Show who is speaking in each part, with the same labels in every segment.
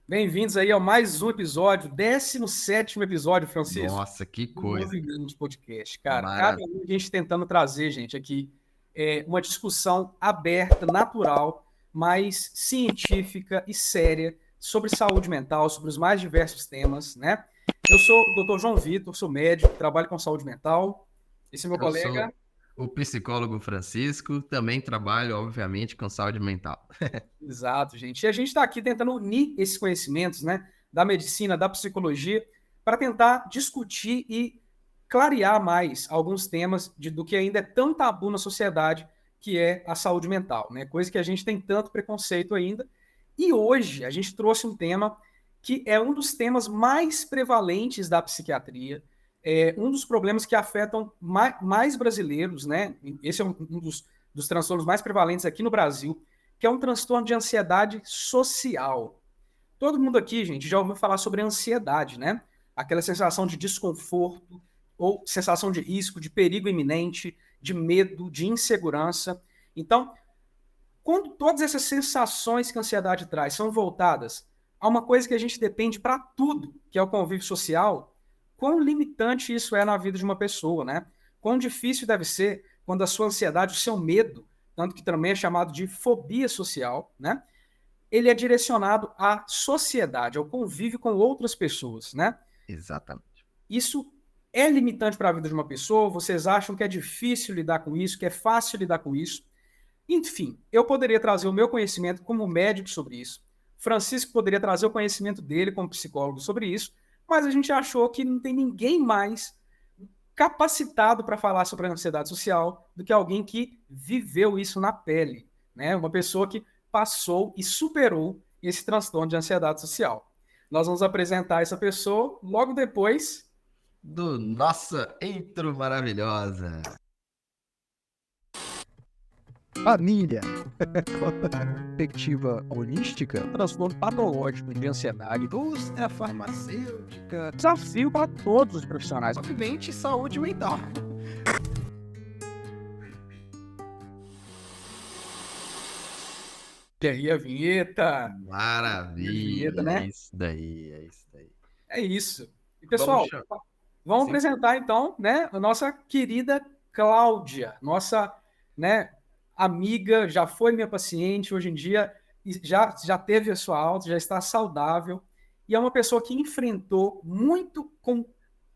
Speaker 1: Bem-vindos aí ao mais um episódio, 17º episódio, Francisco,
Speaker 2: Nossa, que
Speaker 1: do
Speaker 2: coisa.
Speaker 1: Movimento Podcast. Cara, cada
Speaker 2: Maravilha.
Speaker 1: um a gente tentando trazer, gente, aqui uma discussão aberta, natural, mas científica e séria sobre saúde mental, sobre os mais diversos temas, né? Eu sou o Dr. João Vitor, sou médico, trabalho com saúde mental. Esse é meu
Speaker 2: Eu
Speaker 1: colega.
Speaker 2: sou o psicólogo Francisco, também trabalho, obviamente, com saúde mental.
Speaker 1: Exato, gente. E a gente está aqui tentando unir esses conhecimentos, né, da medicina, da psicologia, para tentar discutir e clarear mais alguns temas do que ainda é tão tabu na sociedade, que é a saúde mental, né? Coisa que a gente tem tanto preconceito ainda. E hoje a gente trouxe um tema que é um dos temas mais prevalentes da psiquiatria, é um dos problemas que afetam mais brasileiros, né? Esse é um dos transtornos mais prevalentes aqui no Brasil, que é um transtorno de ansiedade social. Todo mundo aqui, gente, já ouviu falar sobre ansiedade, né? Aquela sensação de desconforto ou sensação de risco, de perigo iminente, de medo, de insegurança. Então, quando todas essas sensações que a ansiedade traz são voltadas a uma coisa que a gente depende para tudo, que é o convívio social, quão limitante isso é na vida de uma pessoa, né? Quão difícil deve ser quando a sua ansiedade, o seu medo, tanto que também é chamado de fobia social, né? Ele é direcionado à sociedade, ao convívio com outras pessoas, né?
Speaker 2: Exatamente.
Speaker 1: Isso é limitante para a vida de uma pessoa? Vocês acham que é difícil lidar com isso, que é fácil lidar com isso? Enfim, eu poderia trazer o meu conhecimento como médico sobre isso. Francisco poderia trazer o conhecimento dele como psicólogo sobre isso, mas a gente achou que não tem ninguém mais capacitado para falar sobre a ansiedade social do que alguém que viveu isso na pele, né? Uma pessoa que passou e superou esse transtorno de ansiedade social. Nós vamos apresentar essa pessoa logo depois.
Speaker 2: Do nossa intro maravilhosa.
Speaker 1: Família, perspectiva holística, transtorno patológico de ansiedade, indústria farmacêutica, desafio para todos os profissionais, obviamente, saúde mental. E aí a vinheta? E a vinheta,
Speaker 2: Maravilha, é
Speaker 1: né?
Speaker 2: isso daí, é isso daí.
Speaker 1: É isso. E
Speaker 2: Vamos
Speaker 1: pessoal,
Speaker 2: chamar.
Speaker 1: vamos
Speaker 2: Sim.
Speaker 1: apresentar então, né, a nossa querida Cláudia, nossa, né, amiga, já foi minha paciente, hoje em dia já teve a sua alta, já está saudável e é uma pessoa que enfrentou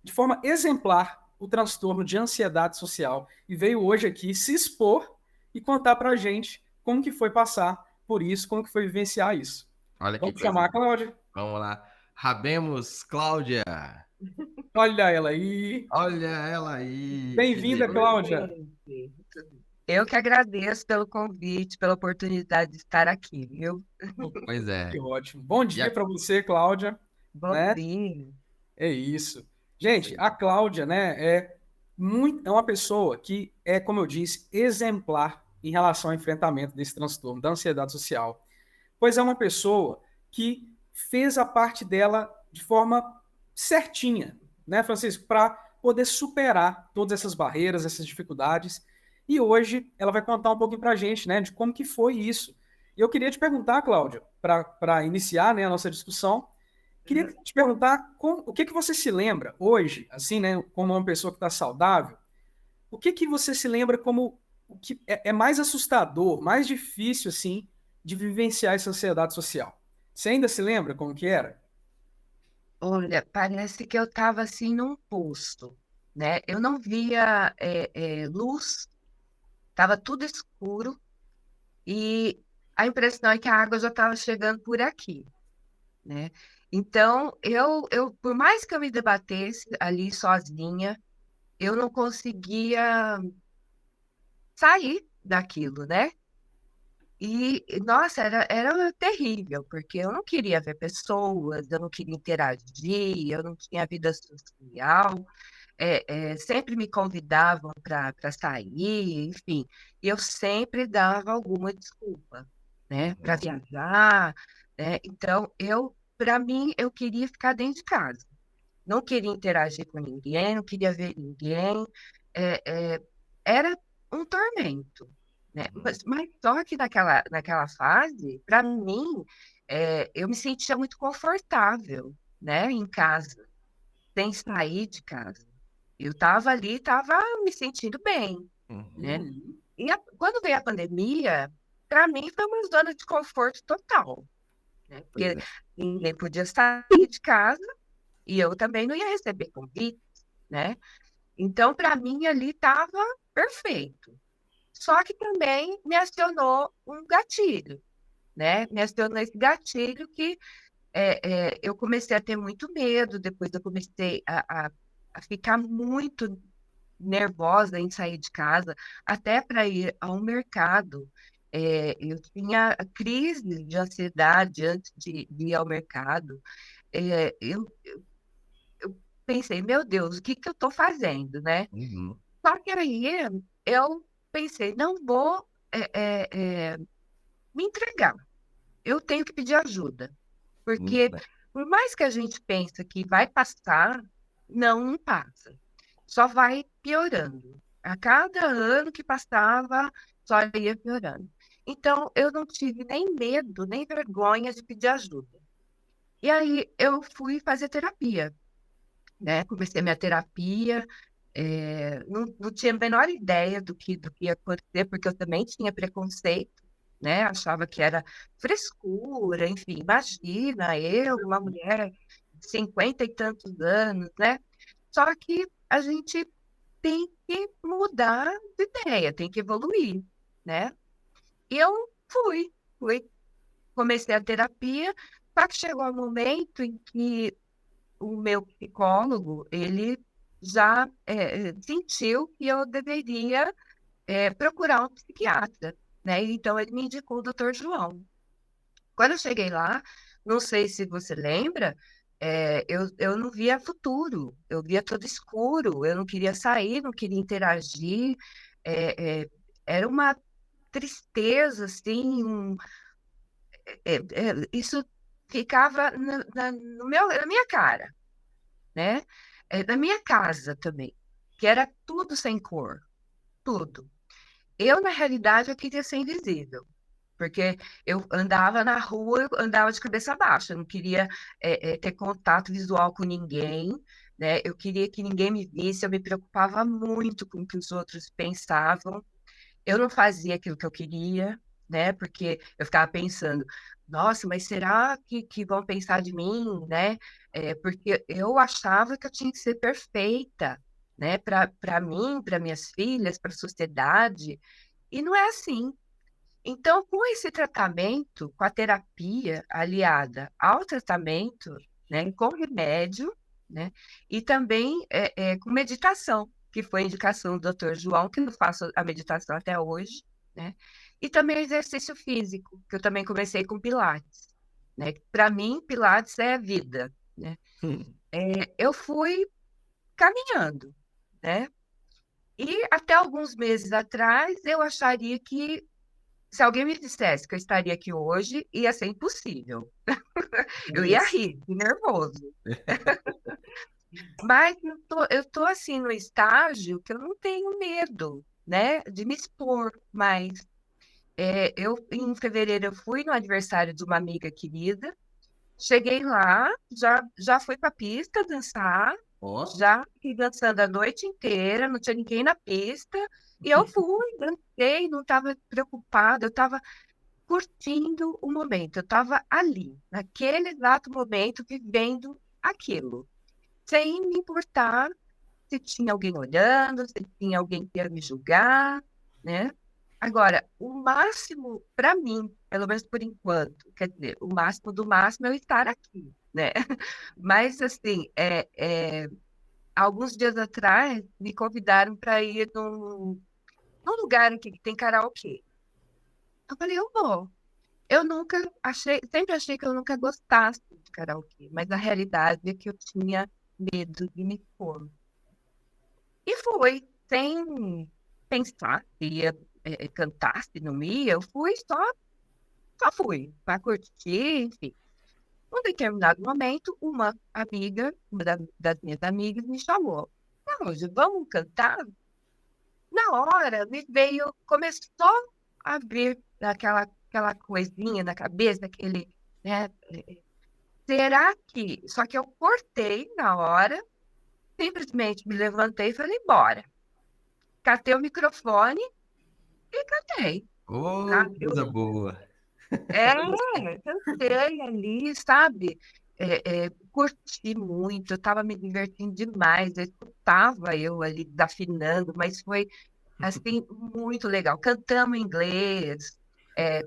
Speaker 1: de forma exemplar o transtorno de ansiedade social e veio hoje aqui se expor e contar pra gente como que foi passar por isso, como que foi vivenciar isso.
Speaker 2: Olha que
Speaker 1: Vamos
Speaker 2: coisa
Speaker 1: chamar a
Speaker 2: boa.
Speaker 1: Cláudia.
Speaker 2: Vamos lá. Rabemos, Cláudia.
Speaker 1: Olha ela aí.
Speaker 2: Olha ela aí, que
Speaker 1: Bem-vinda,
Speaker 2: delícia.
Speaker 3: Oi,
Speaker 1: Cláudia.
Speaker 3: gente. Eu que agradeço pelo convite, pela oportunidade de estar aqui, viu?
Speaker 2: Pois
Speaker 1: Que
Speaker 2: é.
Speaker 1: ótimo. Bom
Speaker 2: E
Speaker 1: dia
Speaker 2: a...
Speaker 1: para você, Cláudia,
Speaker 3: Bom
Speaker 1: né?
Speaker 3: dia.
Speaker 1: É isso.
Speaker 2: Isso
Speaker 1: Gente,
Speaker 2: aí.
Speaker 1: a Cláudia, né, é uma pessoa que é, como eu disse, exemplar em relação ao enfrentamento desse transtorno da ansiedade social. Pois é uma pessoa que fez a parte dela de forma certinha, né, Francisco, para poder superar todas essas barreiras, essas dificuldades. E hoje ela vai contar um pouquinho para a gente, né, de como que foi isso. E eu queria te perguntar, Cláudia, para iniciar, né, a nossa discussão, queria te perguntar o que que você se lembra hoje, assim, né, como uma pessoa que está saudável, o que que você se lembra como o que é mais assustador, mais difícil, assim, de vivenciar essa ansiedade social? Você ainda se lembra como que era?
Speaker 3: Olha, parece que eu estava assim num posto, né? Eu não via luz, estava tudo escuro e a impressão é que a água já estava chegando por aqui, né? Então, por mais que eu me debatesse ali sozinha, eu não conseguia sair daquilo, né? Nossa, era terrível, porque eu não queria ver pessoas, eu não queria interagir, eu não tinha vida social, sempre me convidavam para sair, enfim, e eu sempre dava alguma desculpa, né, para viajar, né? Então, para mim, eu queria ficar dentro de casa, não queria interagir com ninguém, não queria ver ninguém, era um tormento, né? Mas só que naquela fase, para mim, eu me sentia muito confortável, né, em casa, sem sair de casa. Eu estava ali, estava me sentindo bem, né?
Speaker 1: Uhum.
Speaker 3: E quando veio a pandemia, para mim foi uma zona de conforto total, né?
Speaker 2: Pois
Speaker 3: Porque
Speaker 2: é.
Speaker 3: ninguém podia sair de casa e eu também não ia receber convite, né? Então, para mim, ali estava perfeito. Só que também me acionou um gatilho, né? Me acionou esse gatilho que eu comecei a ter muito medo, depois eu comecei a ficar muito nervosa em sair de casa, até para ir ao mercado. Eu tinha crise de ansiedade antes de ir ao mercado. Eu pensei, meu Deus, o que que eu estou fazendo, né?
Speaker 2: Uhum.
Speaker 3: Só que aí eu pensei, não vou me entregar. Eu tenho que pedir ajuda,
Speaker 2: Muito
Speaker 3: porque
Speaker 2: bem.
Speaker 3: por mais que a gente pense que vai passar, não passa. Só vai piorando. A cada ano que passava, só ia piorando. Então, eu não tive nem medo, nem vergonha de pedir ajuda. E aí, eu fui fazer terapia, né? Comecei minha terapia, não tinha a menor ideia do que ia acontecer, porque eu também tinha preconceito, né? Achava que era frescura, enfim, imagina, eu, uma mulher de 50 e tantos anos, né? Só que a gente tem que mudar de ideia, tem que evoluir, né? E eu fui, comecei a terapia, só que chegou um momento em que o meu psicólogo, ele já sentiu que eu deveria procurar um psiquiatra, né? Então, ele me indicou o Dr. João. Quando eu cheguei lá, não sei se você lembra, eu não via futuro, eu via tudo escuro, eu não queria sair, não queria interagir, é, é, era uma tristeza, assim, isso ficava na minha cara, né? Na minha casa também, que era tudo sem cor, tudo. Eu, na realidade, eu queria ser invisível. Porque eu andava na rua, eu andava de cabeça baixa, eu não queria ter contato visual com ninguém, né? Eu queria que ninguém me visse, eu me preocupava muito com o que os outros pensavam. Eu não fazia aquilo que eu queria, né? Porque eu ficava pensando, nossa, mas será que vão pensar de mim, né? Porque eu achava que eu tinha que ser perfeita, né? Para mim, para minhas filhas, para a sociedade, e não é assim. Então, com esse tratamento, com a terapia aliada ao tratamento, né, com remédio, né, e também com meditação, que foi a indicação do Dr. João, que eu faço a meditação até hoje, né, e também exercício físico, que eu também comecei com Pilates, né, para mim, Pilates é vida, né. Eu fui caminhando, né, e até alguns meses atrás eu acharia que se alguém me dissesse que eu estaria aqui hoje, ia ser impossível. Eu ia
Speaker 1: Isso.
Speaker 3: rir, de nervoso. Mas eu tô assim no estágio que eu não tenho medo, né, de me expor. Mas em fevereiro eu fui no aniversário de uma amiga querida. Cheguei lá, já fui para a pista dançar,
Speaker 2: Ó,
Speaker 3: já fiquei dançando a noite inteira, não tinha ninguém na pista. E eu fui, dancei, não estava preocupada, eu estava curtindo o momento. Eu estava ali, naquele exato momento, vivendo aquilo, sem me importar se tinha alguém olhando, se tinha alguém que ia me julgar, né? Agora, o máximo para mim, pelo menos por enquanto, quer dizer, o máximo do máximo é eu estar aqui, né? Mas, assim, alguns dias atrás, me convidaram para ir num lugar aqui que tem karaokê. Eu falei, eu vou. Eu nunca achei, sempre achei que eu nunca gostasse de karaokê, mas a realidade é que eu tinha medo de me expor. E foi, sem pensar se ia cantar, se não ia, eu fui, só fui, para curtir, enfim. Num determinado momento, uma amiga, das minhas amigas, me chamou. Não, Ju, vamos cantar? Na hora, me veio, começou a vir aquela coisinha na cabeça, aquele né? Será que... Só que eu cortei na hora, simplesmente me levantei e falei, bora. Catei o microfone e cantei,
Speaker 2: Ô,
Speaker 3: sabe?
Speaker 2: coisa boa.
Speaker 3: É, cantei ali, sabe? Curti muito, eu estava me divertindo demais, eu escutava eu ali desafinando, mas foi, assim, muito legal. Cantamos em inglês,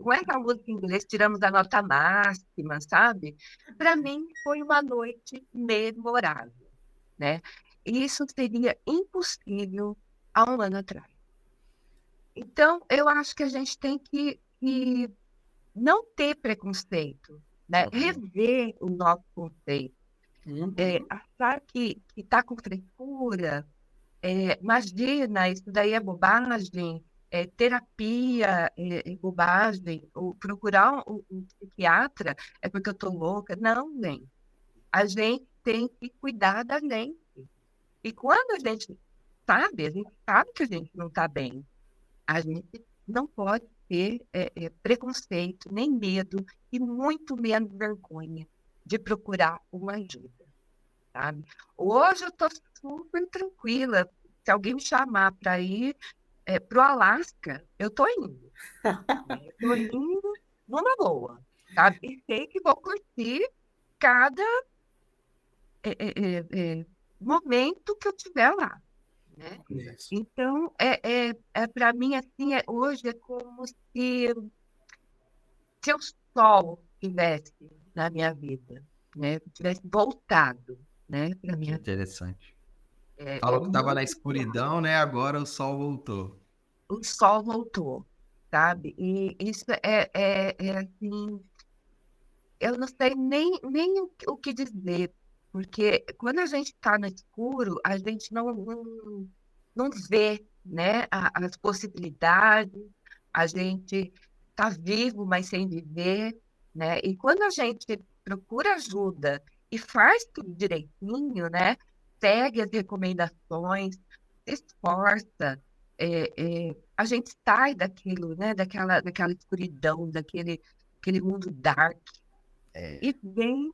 Speaker 3: com essa música em inglês, tiramos a nota máxima, sabe? Para mim, foi uma noite memorável, né? E isso seria impossível há um ano atrás. Então, eu acho que a gente tem que não ter preconceito, né?
Speaker 2: Uhum.
Speaker 3: Rever o nosso conceito.
Speaker 1: Uhum.
Speaker 3: Achar que está com frescura, imagina, isso daí é bobagem, terapia é bobagem, ou procurar um psiquiatra é porque eu estou louca. Não, gente. A gente tem que cuidar da gente. E quando a gente sabe que a gente não está bem. A gente não pode ter preconceito, nem medo, e muito menos vergonha de procurar uma ajuda, sabe? Hoje eu estou super tranquila. Se alguém me chamar para ir para o Alasca, eu estou indo, né? Eu estou indo numa boa, sabe? E sei que vou curtir cada momento que eu tiver lá, né?
Speaker 1: Isso.
Speaker 3: Então, para mim, assim, hoje é como se o sol estivesse na minha vida, né? Tivesse voltado, né, para
Speaker 2: Que
Speaker 3: minha vida.
Speaker 2: interessante.
Speaker 3: É
Speaker 2: Falou que estava na
Speaker 3: muito
Speaker 2: escuridão, né? Agora o sol voltou.
Speaker 3: o sol voltou, sabe? E isso assim, eu não sei nem o que dizer, porque quando a gente está no escuro, a gente não vê, né, as possibilidades, a gente está vivo, mas sem viver, né? E quando a gente procura ajuda e faz tudo direitinho, né, segue as recomendações, se esforça, a gente sai daquilo, né, daquela escuridão, aquele mundo dark,
Speaker 2: É,
Speaker 3: e vem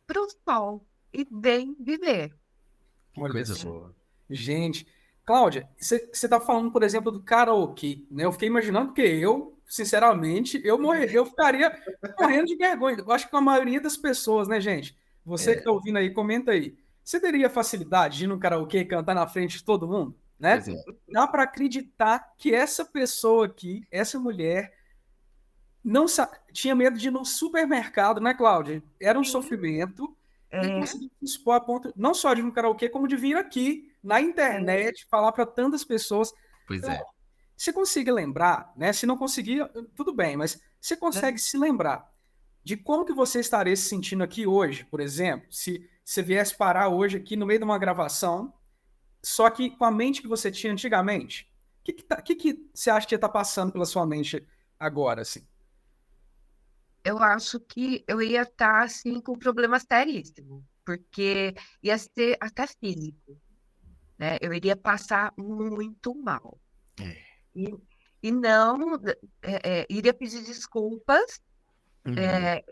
Speaker 3: para o sol, e vem viver.
Speaker 2: que
Speaker 1: Olha
Speaker 2: coisa
Speaker 1: só.
Speaker 2: boa.
Speaker 1: Gente, Cláudia, você está falando, por exemplo, do karaokê, né? Eu fiquei imaginando que eu, sinceramente, eu ficaria morrendo de vergonha. Eu acho que a maioria das pessoas, né, gente? Você que
Speaker 2: É,
Speaker 1: está ouvindo aí, comenta aí. Você teria facilidade de ir no karaokê e cantar na frente de todo mundo,
Speaker 2: pois
Speaker 1: né?
Speaker 2: é.
Speaker 1: Dá para acreditar que essa pessoa aqui, essa mulher, não tinha medo de ir no supermercado, né, Cláudia? Era um
Speaker 3: Sim,
Speaker 1: sofrimento e
Speaker 3: é,
Speaker 1: conseguiu se expor a ponto não só de ir no karaokê, como de vir aqui na
Speaker 3: é,
Speaker 1: internet falar para tantas pessoas.
Speaker 2: Pois
Speaker 1: Então,
Speaker 2: é.
Speaker 1: você consegue lembrar, né? Se não conseguir, tudo bem, mas você consegue se lembrar de como que você estaria se sentindo aqui hoje, por exemplo, se você viesse parar hoje aqui no meio de uma gravação, só que com a mente que você tinha antigamente? O que você acha que está passando pela sua mente agora, assim?
Speaker 3: eu acho que eu ia estar assim com um problema seríssimo, porque ia ser até físico, né? Eu iria passar muito mal.
Speaker 2: É.
Speaker 3: E, e não, iria pedir desculpas,
Speaker 2: Uhum.
Speaker 3: é,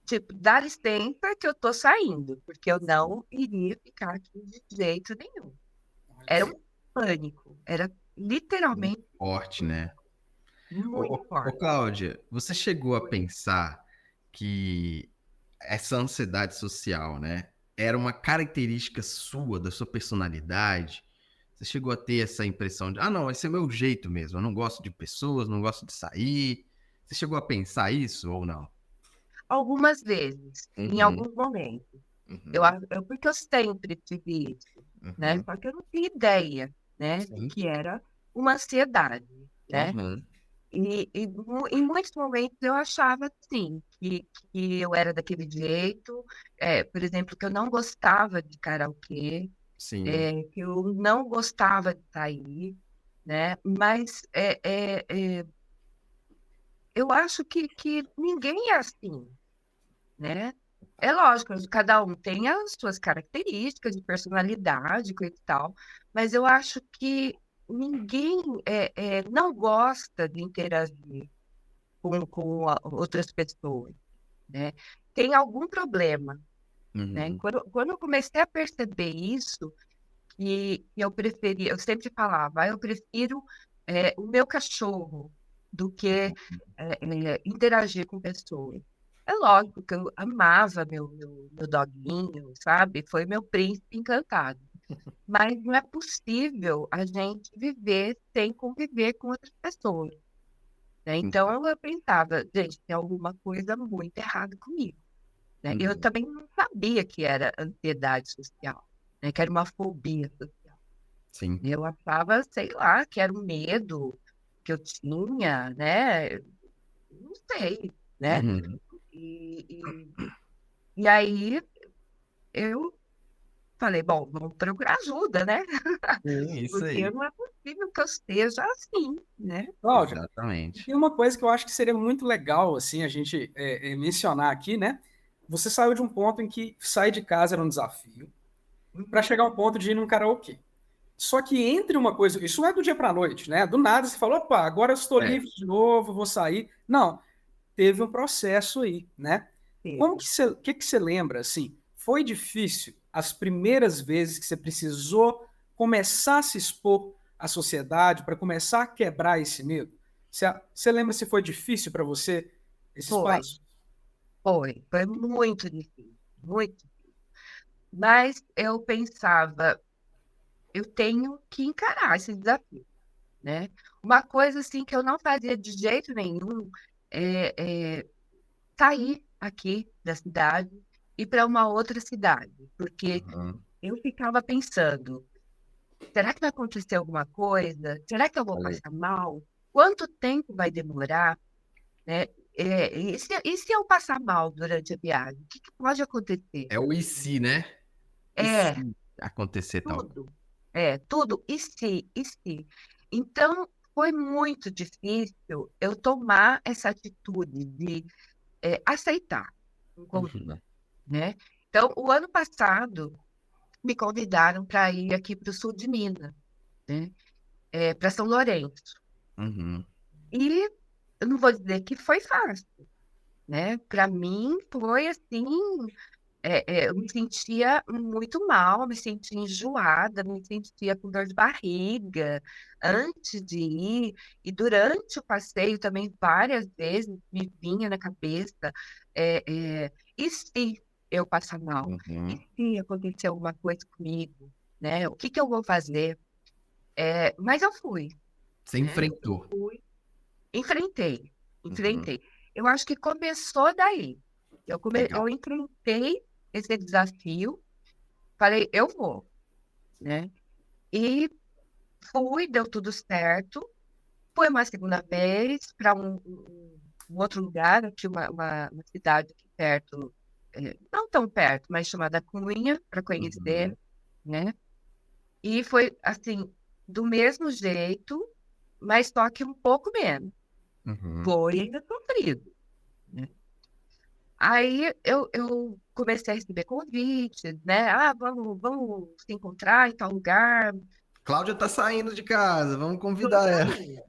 Speaker 3: tipo, dá licença que eu tô saindo, porque eu não iria ficar aqui de jeito nenhum. Era um pânico, era
Speaker 2: Muito
Speaker 3: literalmente
Speaker 2: forte, né?
Speaker 3: muito
Speaker 2: Ô,
Speaker 3: forte.
Speaker 2: Cláudia, você chegou a pensar que essa ansiedade social, né, era uma característica sua, da sua personalidade? Você chegou a ter essa impressão de, ah, não, esse é meu jeito mesmo, eu não gosto de pessoas, não gosto de sair. Você chegou a pensar isso ou não?
Speaker 3: Algumas vezes, em
Speaker 2: Uhum,
Speaker 3: alguns momentos.
Speaker 2: uhum,
Speaker 3: Porque eu sempre tive isso, né?
Speaker 2: uhum.
Speaker 3: Só que eu não tinha ideia, né, de
Speaker 2: Sim.
Speaker 3: que era uma ansiedade, né?
Speaker 2: Uhum.
Speaker 3: Em muitos momentos eu achava, assim, que eu era daquele jeito, por exemplo, que eu não gostava de karaokê,
Speaker 2: Sim.
Speaker 3: que eu não gostava de sair, né? Mas eu acho que ninguém é assim, né? É lógico, cada um tem as suas características de personalidade, coisa e tal, mas eu acho que ninguém não gosta de interagir com outras pessoas, né? Tem algum problema, né?
Speaker 2: Uhum.
Speaker 3: Quando eu comecei a perceber isso, que eu sempre falava, eu prefiro o meu cachorro do que interagir com pessoas. É lógico que eu amava meu doguinho, sabe? Foi meu príncipe encantado. Mas não é possível a gente viver sem conviver com outras pessoas, né? Então eu pensava, gente, tem alguma coisa muito errada comigo, né? Eu
Speaker 2: Uhum.
Speaker 3: também não sabia que era ansiedade social, né? Que era uma fobia social.
Speaker 2: Sim.
Speaker 3: Eu achava, sei lá, que era um medo que eu tinha, né? Não sei, né?
Speaker 2: Uhum.
Speaker 3: E, e, e aí eu falei, bom, vamos procurar ajuda, né?
Speaker 2: Sim, isso
Speaker 3: Porque
Speaker 2: aí.
Speaker 3: não é possível que eu esteja assim, né?
Speaker 1: Cláudia, e
Speaker 2: Exatamente.
Speaker 1: tem uma coisa que eu acho que seria muito legal, assim, a gente mencionar aqui, né? Você saiu de um ponto em que sair de casa era um desafio, para chegar ao ponto de ir num karaokê. Só que entre uma coisa, isso não é do dia para a noite, né? Do nada você falou, opa, agora eu estou
Speaker 2: É,
Speaker 1: livre de novo, vou sair. Não, teve um processo aí, né? Como
Speaker 3: Teve.
Speaker 1: que você, o que que você lembra, assim? Foi difícil as primeiras vezes que você precisou começar a se expor à sociedade para começar a quebrar esse medo? Você lembra se foi difícil para você esses
Speaker 3: Foi,
Speaker 1: passos?
Speaker 3: foi muito difícil, muito. Mas eu pensava, eu tenho que encarar esse desafio, né? Uma coisa assim que eu não fazia de jeito nenhum é sair aqui da cidade e para uma outra cidade, porque
Speaker 2: uhum.
Speaker 3: eu ficava pensando, será que vai acontecer alguma coisa? Será que eu vou
Speaker 2: Olha aí.
Speaker 3: passar mal? Quanto tempo vai demorar, né? E se eu passar mal durante a viagem? O que que pode acontecer?
Speaker 2: É o e se, né? E
Speaker 3: É,
Speaker 2: se acontecer tal?
Speaker 3: tudo. É, tudo. E se? E se? Então, foi muito difícil eu tomar essa atitude de aceitar um convite,
Speaker 2: Uhum.
Speaker 3: né? Então, o ano passado, me convidaram para ir aqui para o sul de Minas, né? Para São Lourenço.
Speaker 2: Uhum.
Speaker 3: E eu não vou dizer que foi fácil, né? Para mim, foi assim. Eu me sentia muito mal, me sentia enjoada, me sentia com dor de barriga antes de ir, e durante o passeio também várias vezes me vinha na cabeça, e se eu passar mal? E
Speaker 2: Uhum.
Speaker 3: se acontecer alguma coisa comigo? Né? O que que eu vou fazer? Mas eu fui,
Speaker 2: Você
Speaker 3: né? Eu
Speaker 2: enfrentou.
Speaker 3: fui, enfrentei,
Speaker 2: Uhum.
Speaker 3: enfrentei. Eu acho que começou daí.
Speaker 2: Legal.
Speaker 3: Eu enfrentei esse desafio, falei, eu vou, né? E fui, deu tudo certo. Fui uma segunda vez para um outro lugar, aqui uma cidade aqui perto, não tão perto, mas chamada Cunha, para conhecer,
Speaker 2: Uhum.
Speaker 3: né? E foi assim, do mesmo jeito, mas só que um pouco menos.
Speaker 2: Uhum.
Speaker 3: Foi ainda sofrido, né? Aí eu comecei a receber convites, né? Ah, vamos se encontrar em tal lugar.
Speaker 2: Cláudia tá saindo de casa, vamos
Speaker 3: Tô
Speaker 2: convidar ela.
Speaker 3: saindo.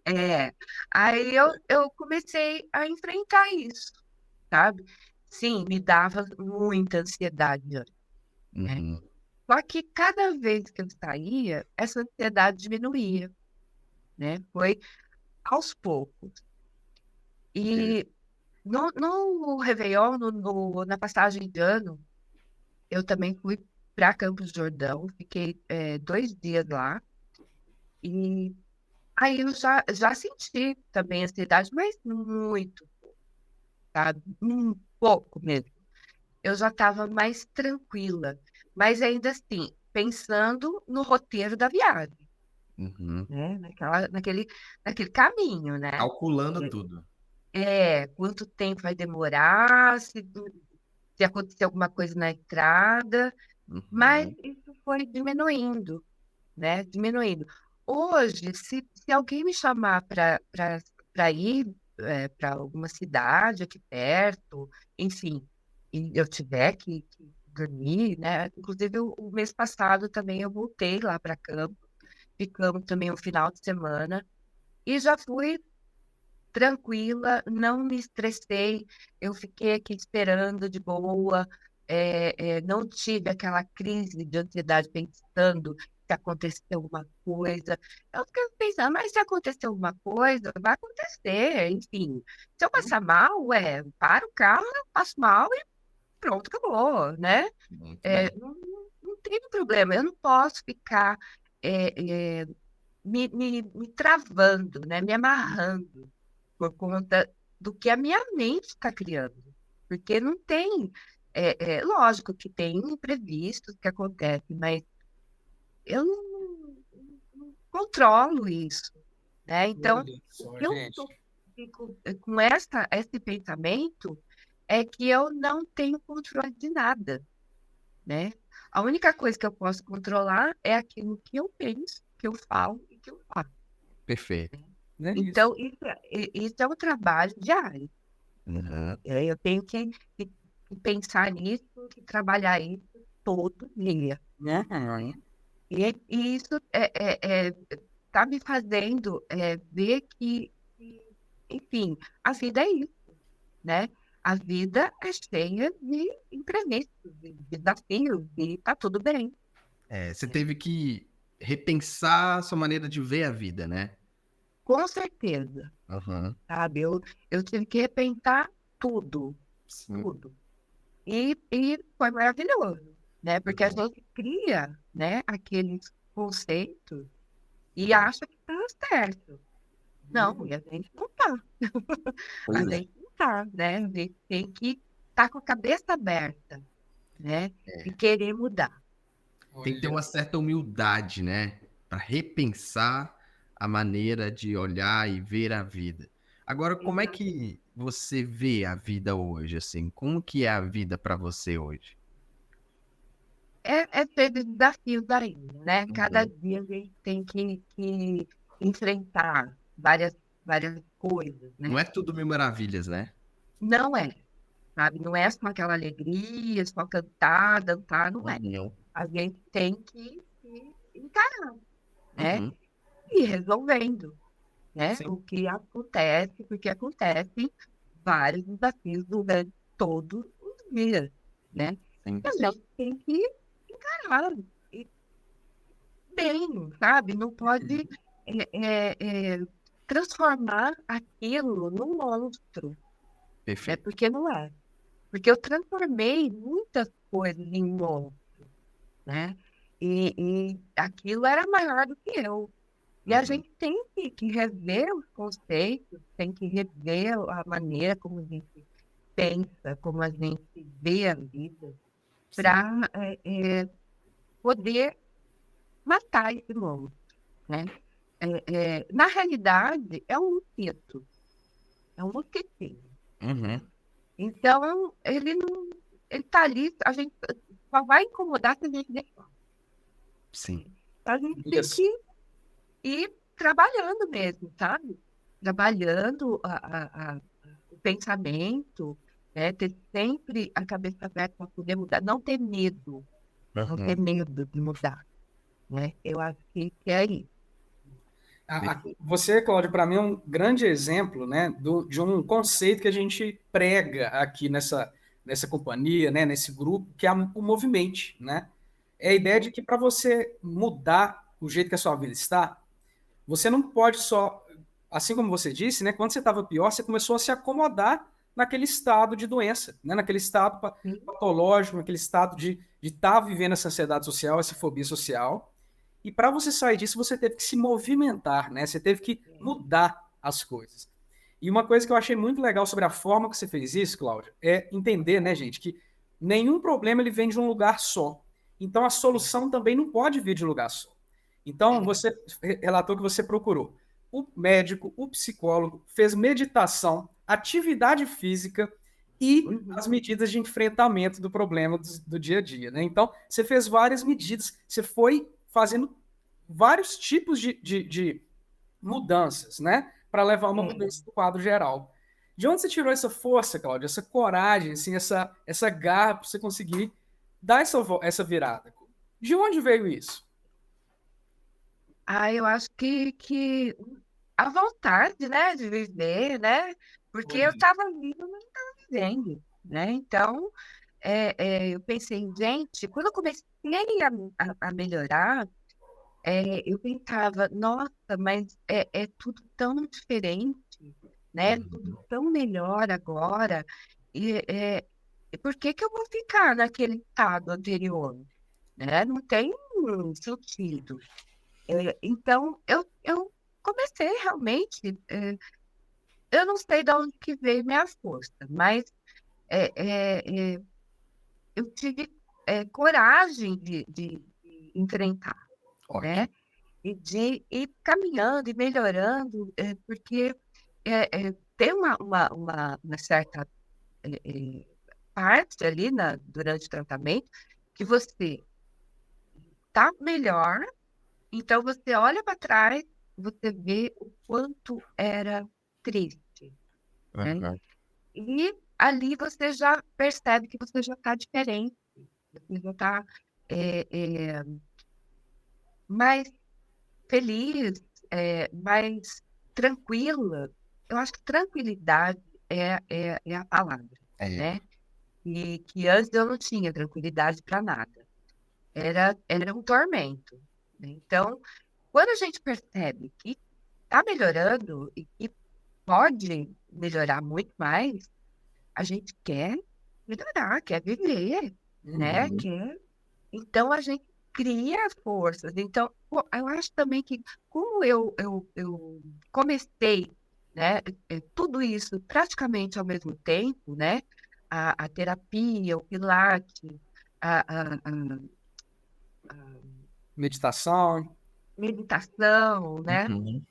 Speaker 3: É. Aí eu comecei a enfrentar isso, sabe? Sim, me dava muita ansiedade antes, né?
Speaker 2: Uhum.
Speaker 3: Só que cada vez que eu saía, essa ansiedade diminuía, né? Foi aos poucos.
Speaker 2: Entendi.
Speaker 3: E no Réveillon, na passagem de ano, eu também fui para Campos do Jordão, fiquei 2 dias lá, e aí eu já senti também ansiedade, mas muito, sabe? Um pouco mesmo. Eu já estava mais tranquila, mas ainda assim, pensando no roteiro da viagem,
Speaker 2: Uhum.
Speaker 3: né? Naquele caminho, né?
Speaker 2: Calculando tudo.
Speaker 3: Quanto tempo vai demorar, se acontecer alguma coisa na estrada, mas
Speaker 2: Uhum.
Speaker 3: isso foi diminuindo, né? Diminuindo. Hoje, se alguém me chamar para ir para alguma cidade aqui perto, enfim, e eu tiver que dormir, né? Inclusive, o mês passado também eu voltei lá para Campo, ficamos também um final de semana, e já fui tranquila, não me estressei, eu fiquei aqui esperando de boa, não tive aquela crise de ansiedade pensando se aconteceu alguma coisa. Eu fiquei pensando, mas se acontecer alguma coisa, vai acontecer, enfim. Se eu passar mal, para o carro, eu passo mal e pronto, acabou, né?
Speaker 2: Muito bem.
Speaker 3: Não tem problema, eu não posso ficar é, é, me travando, né? Me amarrando por conta do que a minha mente está criando. Porque não tem. Lógico que tem imprevistos que acontecem, mas eu não controlo isso, né? Então,
Speaker 1: Olha
Speaker 3: o
Speaker 1: só,
Speaker 3: que eu
Speaker 1: gente.
Speaker 3: fico com esse pensamento é que eu não tenho controle de nada, né? A única coisa que eu posso controlar é aquilo que eu penso, que eu falo e que eu faço.
Speaker 2: Perfeito.
Speaker 1: É isso.
Speaker 3: Então, isso é um trabalho diário.
Speaker 2: Uhum.
Speaker 3: Eu tenho que pensar nisso, que trabalhar isso todo dia, né?
Speaker 1: Uhum.
Speaker 3: E isso tá me fazendo ver enfim, a vida é isso, né? A vida é cheia de imprevistos, de desafios, e tá tudo bem.
Speaker 2: Você teve que repensar a sua maneira de ver a vida, né?
Speaker 3: Com certeza,
Speaker 2: Aham.
Speaker 3: sabe? Eu tive que repensar tudo,
Speaker 2: Sim.
Speaker 3: tudo. E foi maravilhoso, né? Porque a
Speaker 2: Uhum.
Speaker 3: gente cria, né, aqueles conceitos e acha que está certo. Não, e a gente não está. A
Speaker 2: Pois é.
Speaker 3: gente não está, né? A gente tem que estar com a cabeça aberta, né? E querer mudar.
Speaker 2: Tem que ter
Speaker 1: Olha
Speaker 2: uma
Speaker 1: só.
Speaker 2: certa humildade, né? Para repensar a maneira de olhar e ver a vida. Agora, como é que você vê a vida hoje, assim? Como que é a vida para você hoje?
Speaker 3: É ter desafios ainda, né? Cada
Speaker 2: Uhum.
Speaker 3: dia a gente tem que enfrentar várias coisas,
Speaker 2: Não
Speaker 3: né?
Speaker 2: é tudo mil maravilhas, né?
Speaker 3: Não é, sabe? Não é só aquela alegria, só cantar, dançar, não é.
Speaker 2: Uhum.
Speaker 3: A gente tem que encarar, né?
Speaker 2: Uhum.
Speaker 3: E ir resolvendo, né?
Speaker 1: Sim.
Speaker 3: O que acontece, porque acontecem vários desafios durante todos os dias, né?
Speaker 2: Sim.
Speaker 3: E a gente tem que encarar e bem, sabe? Não pode transformar aquilo num monstro, né?
Speaker 2: Perfeito.
Speaker 3: Porque não é. Porque eu transformei muitas coisas em monstro, né? E aquilo era maior do que eu. E a
Speaker 2: Uhum.
Speaker 3: gente tem que rever os conceitos, tem que rever a maneira como a gente pensa, como a gente vê a vida,
Speaker 2: Sim.
Speaker 3: para poder matar esse monstro, né? Na realidade, é um mosquito, é um mosquitinho.
Speaker 2: Uhum.
Speaker 3: Então, ele não, ele tá ali, a gente só vai incomodar se a gente deixar.
Speaker 2: Sim.
Speaker 3: A gente tem
Speaker 1: Isso.
Speaker 3: que ir trabalhando mesmo, sabe? Trabalhando o pensamento, né? Ter sempre a cabeça aberta para poder mudar, não ter
Speaker 2: Uhum.
Speaker 3: medo de mudar, né? Eu acho que é isso.
Speaker 1: Você, Cláudio, para mim é um grande exemplo, né, de um conceito que a gente prega aqui nessa companhia, né, nesse grupo, que é o movimente, né? É a ideia de que para você mudar o jeito que a sua vida está, você não pode só, assim como você disse, né, quando você estava pior, você começou a se acomodar naquele estado de doença, né, naquele estado
Speaker 3: Sim,
Speaker 1: patológico, naquele estado de estar vivendo essa ansiedade social, essa fobia social. E para você sair disso, você teve que se movimentar, né? Você teve que mudar as coisas. E uma coisa que eu achei muito legal sobre a forma que você fez isso, Cláudio, é entender, né, gente, que nenhum problema ele vem de um lugar só. Então a solução também não pode vir de um lugar só. Então você relatou que você procurou o médico, o psicólogo, fez meditação, atividade física e
Speaker 3: uhum,
Speaker 1: as medidas de enfrentamento do problema do dia a dia, né? Então você fez várias medidas, você foi fazendo vários tipos de mudanças, né? Para levar uma
Speaker 3: é.
Speaker 1: mudança do quadro geral. De onde você tirou essa força, Cláudia, essa coragem, assim, essa garra para você conseguir dar essa virada? De onde veio isso?
Speaker 3: Eu acho que a vontade, né, de viver, né? Porque eu estava viva, mas não estava vivendo, né? Então, eu pensei, gente, quando eu comecei a melhorar, eu pensava, nossa, mas é tudo tão diferente, né? Tudo
Speaker 2: Uhum.
Speaker 3: tão melhor agora. E por que que eu vou ficar naquele estado anterior, né? Não tem sentido. Então, eu comecei realmente, eu não sei de onde que veio minha força, mas é, é, é, eu tive coragem de enfrentar, né?
Speaker 2: Ótimo.
Speaker 3: E de ir caminhando e melhorando, porque tem uma certa parte ali durante o tratamento que você tá melhor, então você olha para trás, você vê o quanto era triste, né?
Speaker 2: Aham.
Speaker 3: E ali você já percebe que você já está diferente, você já está mais feliz, mais tranquila. Eu acho que tranquilidade é a palavra,
Speaker 2: É.
Speaker 3: né? E que antes eu não tinha tranquilidade para nada. Era um tormento, né? Então, quando a gente percebe que está melhorando e que pode melhorar muito mais, a gente quer melhorar, quer viver, né?
Speaker 1: Uhum.
Speaker 3: Quer. Então a gente cria forças. Então, eu acho também que como eu comecei, né, tudo isso praticamente ao mesmo tempo, né? A terapia, o Pilates, a
Speaker 1: Meditação.
Speaker 3: meditação, né?
Speaker 2: Uhum.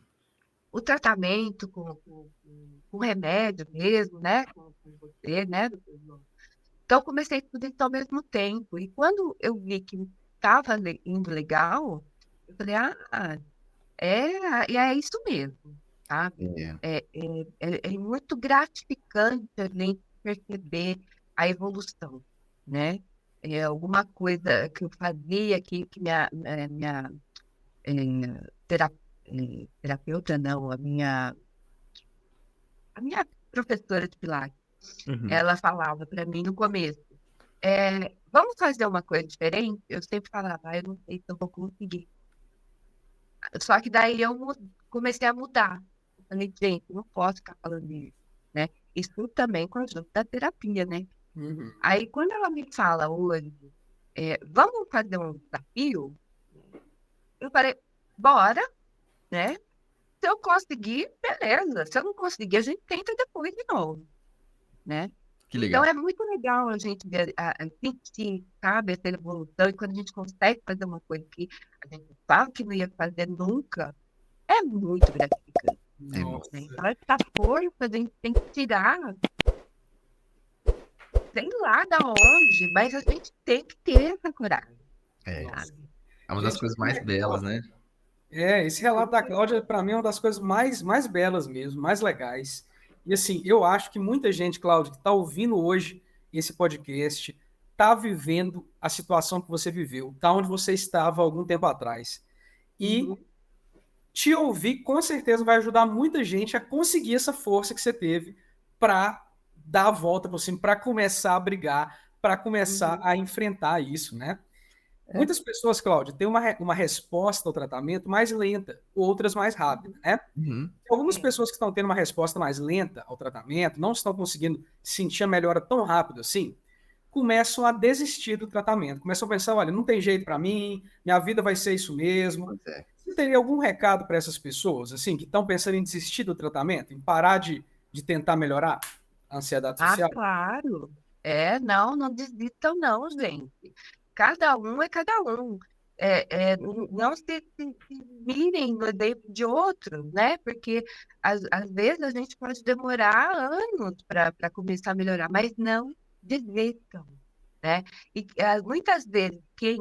Speaker 3: O tratamento com remédio mesmo, né? Com você, né? Então, eu comecei tudo isso ao mesmo tempo. E quando eu vi que estava indo legal, eu falei, é isso mesmo, sabe?
Speaker 2: É.
Speaker 3: É muito gratificante a gente perceber a evolução, né? É alguma coisa que eu fazia que minha é, tera- terapeuta, não, a minha professora de Pilates,
Speaker 2: Uhum.
Speaker 3: ela falava para mim no começo, vamos fazer uma coisa diferente? Eu sempre falava, eu não sei se eu vou conseguir. Só que daí eu comecei a mudar. Eu falei, gente, não posso ficar falando isso, né? Isso também com a ajuda da terapia, né?
Speaker 1: Uhum.
Speaker 3: Aí, quando ela me fala hoje, vamos fazer um desafio, eu falei, bora, né? Se eu conseguir, beleza. Se eu não conseguir, a gente tenta depois de novo, né?
Speaker 2: Que
Speaker 3: Então,
Speaker 2: legal.
Speaker 3: é muito legal a gente ver, sentir, sabe, essa evolução. E quando a gente consegue fazer uma coisa que a gente sabe que não ia fazer nunca, é muito gratificante,
Speaker 2: É bom.
Speaker 3: né?
Speaker 1: Nossa.
Speaker 3: Então, essa força a gente tem que tirar, sei lá da onde, mas a gente tem que ter essa coragem,
Speaker 2: É.
Speaker 1: Nossa.
Speaker 3: sabe?
Speaker 2: É uma das
Speaker 1: Gente,
Speaker 2: coisas
Speaker 1: que
Speaker 2: mais belas,
Speaker 1: legal.
Speaker 2: né?
Speaker 1: Esse relato da Cláudia, para mim, é uma das coisas mais belas mesmo, mais legais. E assim, eu acho que muita gente, Cláudia, que está ouvindo hoje esse podcast, está vivendo a situação que você viveu, está onde você estava algum tempo atrás. E
Speaker 3: Uhum.
Speaker 1: te ouvir, com certeza, vai ajudar muita gente a conseguir essa força que você teve para dar a volta por cima, para começar a brigar, para começar
Speaker 3: Uhum.
Speaker 1: a enfrentar isso, né?
Speaker 3: É.
Speaker 1: Muitas pessoas, Cláudio, têm uma resposta ao tratamento mais lenta, outras mais rápida,
Speaker 3: Uhum.
Speaker 1: né?
Speaker 2: Uhum.
Speaker 1: Algumas
Speaker 3: É.
Speaker 1: pessoas que estão tendo uma resposta mais lenta ao tratamento, não estão conseguindo sentir a melhora tão rápido assim, começam a desistir do tratamento, começam a pensar, olha, não tem jeito para mim, minha vida vai ser isso mesmo.
Speaker 2: Pois é.
Speaker 1: Você teria algum recado para essas pessoas, assim, que estão pensando em desistir do tratamento, em parar de tentar melhorar a ansiedade social?
Speaker 3: Claro. Não desistam não, gente. Cada um é cada um. Não se mirem no exemplo de outro, né? Porque às vezes a gente pode demorar anos para começar a melhorar, mas não desistam, né? E muitas vezes quem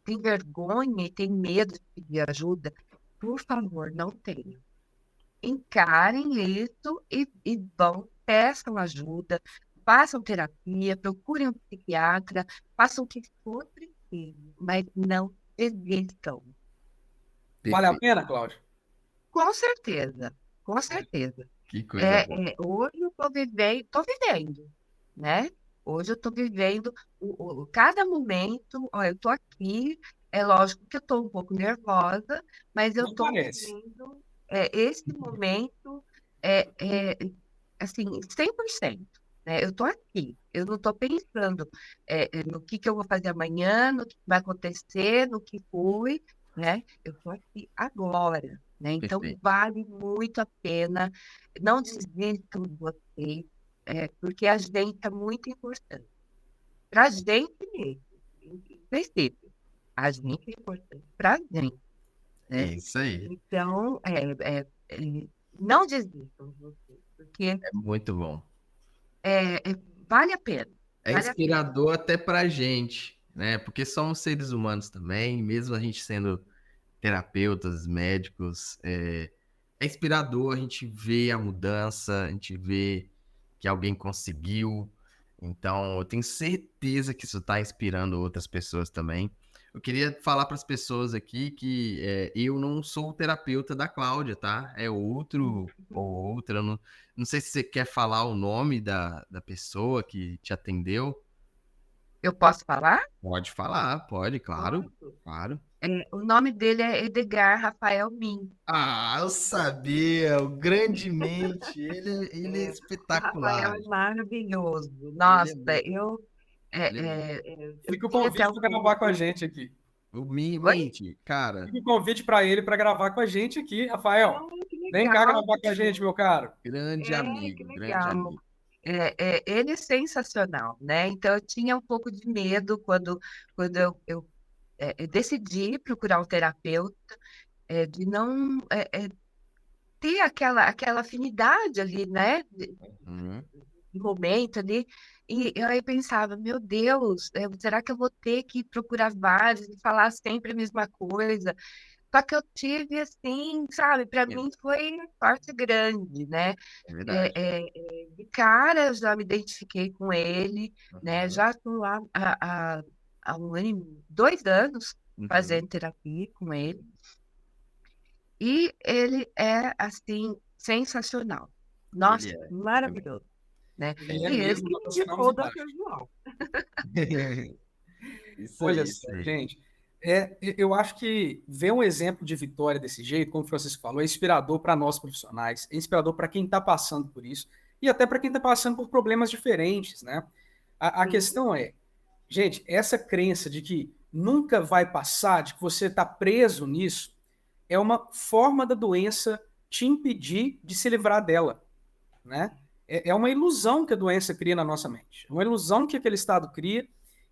Speaker 3: tem vergonha e tem medo de pedir ajuda, por favor, não tenham. Encarem isso e peçam ajuda, façam terapia, procurem um psiquiatra, façam o que for preciso, mas não desistam.
Speaker 1: Vale a
Speaker 2: Perfeito.
Speaker 1: pena, Cláudio?
Speaker 3: Com certeza, com certeza.
Speaker 2: Que coisa boa.
Speaker 3: Hoje eu tô vivendo, né? Hoje eu estou vivendo cada momento. Ó, eu estou aqui, é lógico que eu estou um pouco nervosa, mas eu
Speaker 1: Não
Speaker 3: estou
Speaker 1: parece.
Speaker 3: vivendo esse momento é, é, assim, 100%. Né? Eu estou aqui, eu não estou pensando no que eu vou fazer amanhã, no que vai acontecer, no que foi, né? Eu estou aqui agora, né? Então
Speaker 2: Perfeito.
Speaker 3: vale muito a pena. Não desistam de vocês, porque a gente é muito importante. Para a gente mesmo, em princípio. A gente é importante para a gente,
Speaker 2: É
Speaker 3: né?
Speaker 2: isso aí.
Speaker 3: Então, não desistam de vocês, porque
Speaker 2: É muito bom.
Speaker 3: vale a pena.
Speaker 2: É
Speaker 3: Vale a pena.
Speaker 2: inspirador até pra gente, né? Porque somos seres humanos também, mesmo a gente sendo terapeutas, médicos, é inspirador a gente ver a mudança, a gente ver que alguém conseguiu. Então, eu tenho certeza que isso está inspirando outras pessoas também. Eu queria falar para as pessoas aqui que eu não sou o terapeuta da Cláudia, tá? É outro ou outra. Não sei se você quer falar o nome da pessoa que te atendeu.
Speaker 3: Eu posso falar?
Speaker 2: Pode falar, pode, claro,
Speaker 3: Posso.
Speaker 2: claro.
Speaker 3: O nome dele é Edgar Rafael Min.
Speaker 2: Ah, eu sabia, o grandemente. Ele é
Speaker 3: O Rafael
Speaker 2: espetacular.
Speaker 3: é maravilhoso.
Speaker 2: Ele é
Speaker 3: Nossa,
Speaker 2: muito. Ele é
Speaker 3: eu
Speaker 1: Fica o
Speaker 3: fiz até
Speaker 1: convite
Speaker 3: um
Speaker 1: para gravar com a
Speaker 3: vídeo.
Speaker 1: gente aqui.
Speaker 2: o
Speaker 3: Oi?
Speaker 2: mente, cara,
Speaker 1: Fica o convite para ele para gravar com a gente aqui, Rafael.
Speaker 3: Que
Speaker 1: Vem cá
Speaker 3: legal.
Speaker 1: gravar com a gente, meu caro.
Speaker 2: grande
Speaker 3: Que
Speaker 2: amigo, grande
Speaker 3: legal.
Speaker 2: amigo.
Speaker 3: Ele é sensacional, né? Então eu tinha um pouco de medo quando eu decidi procurar um terapeuta, de não ter aquela afinidade ali, né?
Speaker 2: Uhum.
Speaker 3: De momento ali. E eu aí pensava, meu Deus, será que eu vou ter que procurar vários e falar sempre a mesma coisa? Só que eu tive assim, sabe, para
Speaker 2: É,
Speaker 3: mim foi parte grande, né?
Speaker 2: é verdade.
Speaker 3: De cara eu já me identifiquei com ele, né?
Speaker 2: Uhum.
Speaker 3: Já estou lá há 2 anos
Speaker 2: Uhum.
Speaker 3: fazendo terapia com ele. E ele é, assim, sensacional.
Speaker 2: Ele
Speaker 3: Nossa,
Speaker 2: é. Também.
Speaker 3: maravilhoso, né?
Speaker 1: Ele é
Speaker 3: E ele
Speaker 1: mesmo,
Speaker 3: que me
Speaker 1: nós assinamos
Speaker 3: indicou o Dr.
Speaker 2: É.
Speaker 1: embaixo.
Speaker 3: João.
Speaker 2: Isso
Speaker 1: Olha
Speaker 2: aí,
Speaker 1: só,
Speaker 2: isso aí.
Speaker 1: gente. Eu acho que ver um exemplo de vitória desse jeito, como o Francisco falou, é inspirador para nós profissionais, é inspirador para quem está passando por isso e até para quem está passando por problemas diferentes, né? A
Speaker 3: Sim,
Speaker 1: questão é, gente, essa crença de que nunca vai passar, de que você está preso nisso, é uma forma da doença te impedir de se livrar dela, né? É uma ilusão que a doença cria na nossa mente, uma ilusão que aquele estado cria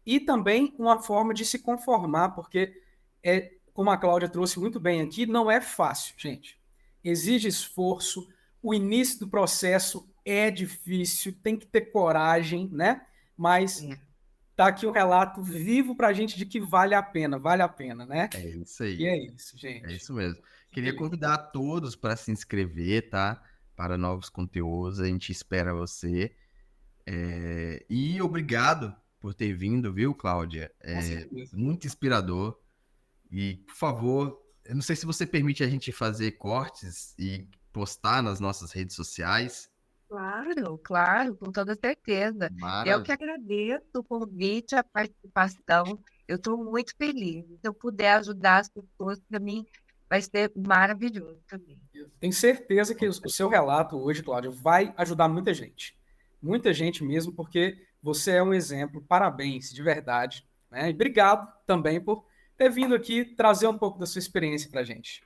Speaker 1: e também uma forma de se conformar, porque como a Cláudia trouxe muito bem aqui, não é fácil, gente. Exige esforço, o início do processo é difícil, tem que ter coragem, né? Mas
Speaker 3: é.
Speaker 1: tá aqui um relato vivo para a gente de que vale a pena, né?
Speaker 2: É isso
Speaker 1: E
Speaker 2: aí.
Speaker 1: é isso,
Speaker 2: É
Speaker 1: gente.
Speaker 2: isso mesmo. Queria
Speaker 1: Feliz.
Speaker 2: convidar a todos para se inscrever, tá? Para novos conteúdos. A gente espera você. E obrigado por ter vindo, viu, Cláudia?
Speaker 1: Com
Speaker 2: É
Speaker 1: certeza.
Speaker 2: muito inspirador. E, por favor, eu não sei se você permite a gente fazer cortes e postar nas nossas redes sociais.
Speaker 3: Claro, claro, com toda certeza. Eu que
Speaker 2: Maravilha.
Speaker 3: agradeço o convite, a participação. Eu estou muito feliz. Se eu puder ajudar as pessoas, para mim vai ser maravilhoso também.
Speaker 1: Tenho certeza que o seu relato hoje, Cláudio, vai ajudar muita gente. Muita gente mesmo, porque você é um exemplo. Parabéns, de verdade. Né? E obrigado também por ter vindo aqui trazer um pouco da sua experiência para a gente.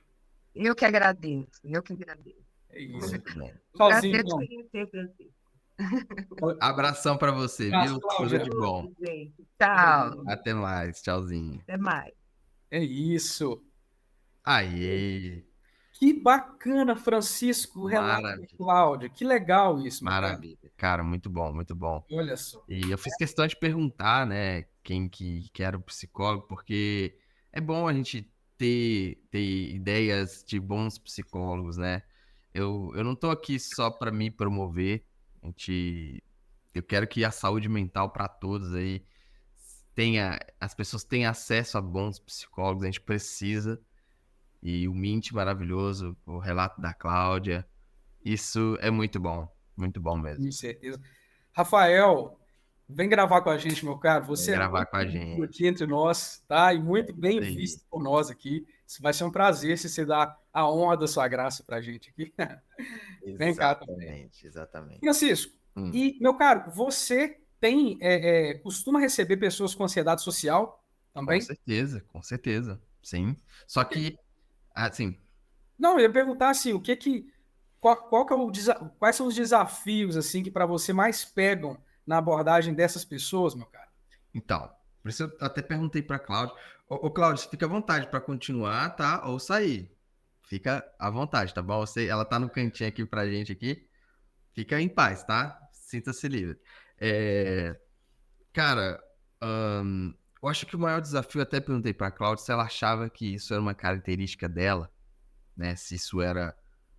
Speaker 3: Eu que agradeço, eu que agradeço.
Speaker 1: É isso.
Speaker 2: Muito bom.
Speaker 3: Um
Speaker 1: Sozinho,
Speaker 3: prazer te
Speaker 1: então.
Speaker 3: conhecer, Francisco.
Speaker 2: Abração para você,
Speaker 1: Abraço,
Speaker 2: viu? Tudo
Speaker 1: Cláudia.
Speaker 2: de bom.
Speaker 3: Outro, gente.
Speaker 1: Tudo
Speaker 3: Tchau.
Speaker 1: bom.
Speaker 2: Até mais. Tchauzinho.
Speaker 3: Até mais.
Speaker 1: É isso.
Speaker 2: Aí.
Speaker 1: Que bacana, Francisco, o relato da
Speaker 2: Maravilha.
Speaker 1: Cláudia. Que legal isso, meu cara.
Speaker 2: Maravilha. Cara, muito bom, muito bom.
Speaker 1: Olha só.
Speaker 2: E eu fiz questão de perguntar, né, quem que era o psicólogo, porque é bom a gente ter ideias de bons psicólogos, né? Eu não tô aqui só para me promover, eu quero que a saúde mental para todos aí as pessoas tenham acesso a bons psicólogos, a gente precisa. e o Mint maravilhoso, o relato da Cláudia. Isso é muito bom mesmo.
Speaker 1: Com certeza. Rafael, vem gravar com a gente, meu caro.
Speaker 2: Vem
Speaker 1: Você é
Speaker 2: gravar
Speaker 1: muito
Speaker 2: com a
Speaker 1: bem-vindo
Speaker 2: gente.
Speaker 1: aqui entre nós, tá? E muito bem
Speaker 2: Isso aí.
Speaker 1: visto por nós aqui. Isso vai ser um prazer se você dar a honra da sua graça pra gente aqui. Vem cá também.
Speaker 2: Exatamente.
Speaker 1: Francisco, e, meu caro, você tem costuma receber pessoas com ansiedade social também?
Speaker 2: Com certeza, sim. Só que, assim,
Speaker 1: Não, eu ia perguntar assim, qual que é quais são os desafios assim que para você mais pegam na abordagem dessas pessoas, meu cara?
Speaker 2: então, por isso eu até perguntei para Cláudia. Ô, Cláudia, fica à vontade para continuar, tá? Ou sair. Fica à vontade, tá bom? Ela tá no cantinho aqui pra gente aqui. Fica em paz, tá? Sinta-se livre. Cara, eu acho que o maior desafio, até perguntei pra Cláudia se ela achava que isso era uma característica dela, né? Se isso era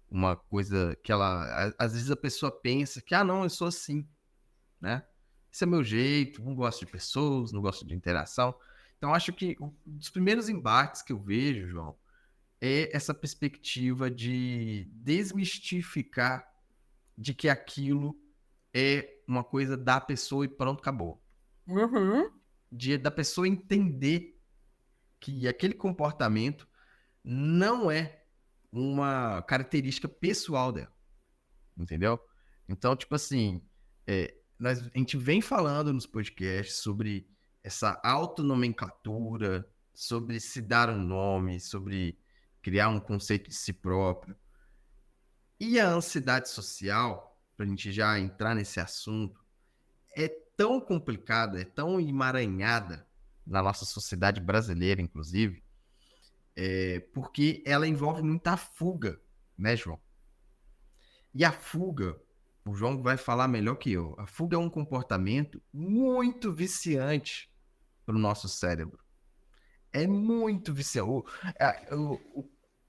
Speaker 2: uma coisa que ela... Às vezes a pessoa pensa que, não, eu sou assim, né? Esse é meu jeito, não gosto de pessoas, não gosto de interação. Então, acho que um dos primeiros embates que eu vejo, João, é essa perspectiva de desmistificar de que aquilo é uma coisa da pessoa e pronto, acabou.
Speaker 1: Uhum.
Speaker 2: Da pessoa entender que aquele comportamento não é uma característica pessoal dela, entendeu? Então, tipo assim, a gente vem falando nos podcasts sobre essa autonomenclatura, sobre se dar um nome, sobre criar um conceito de si próprio. E a ansiedade social, para a gente já entrar nesse assunto, é tão complicada, é tão emaranhada na nossa sociedade brasileira, inclusive, porque ela envolve muita fuga, né, João? E a fuga, o João vai falar melhor que eu, a fuga é um comportamento muito viciante para o nosso cérebro. É muito viciante.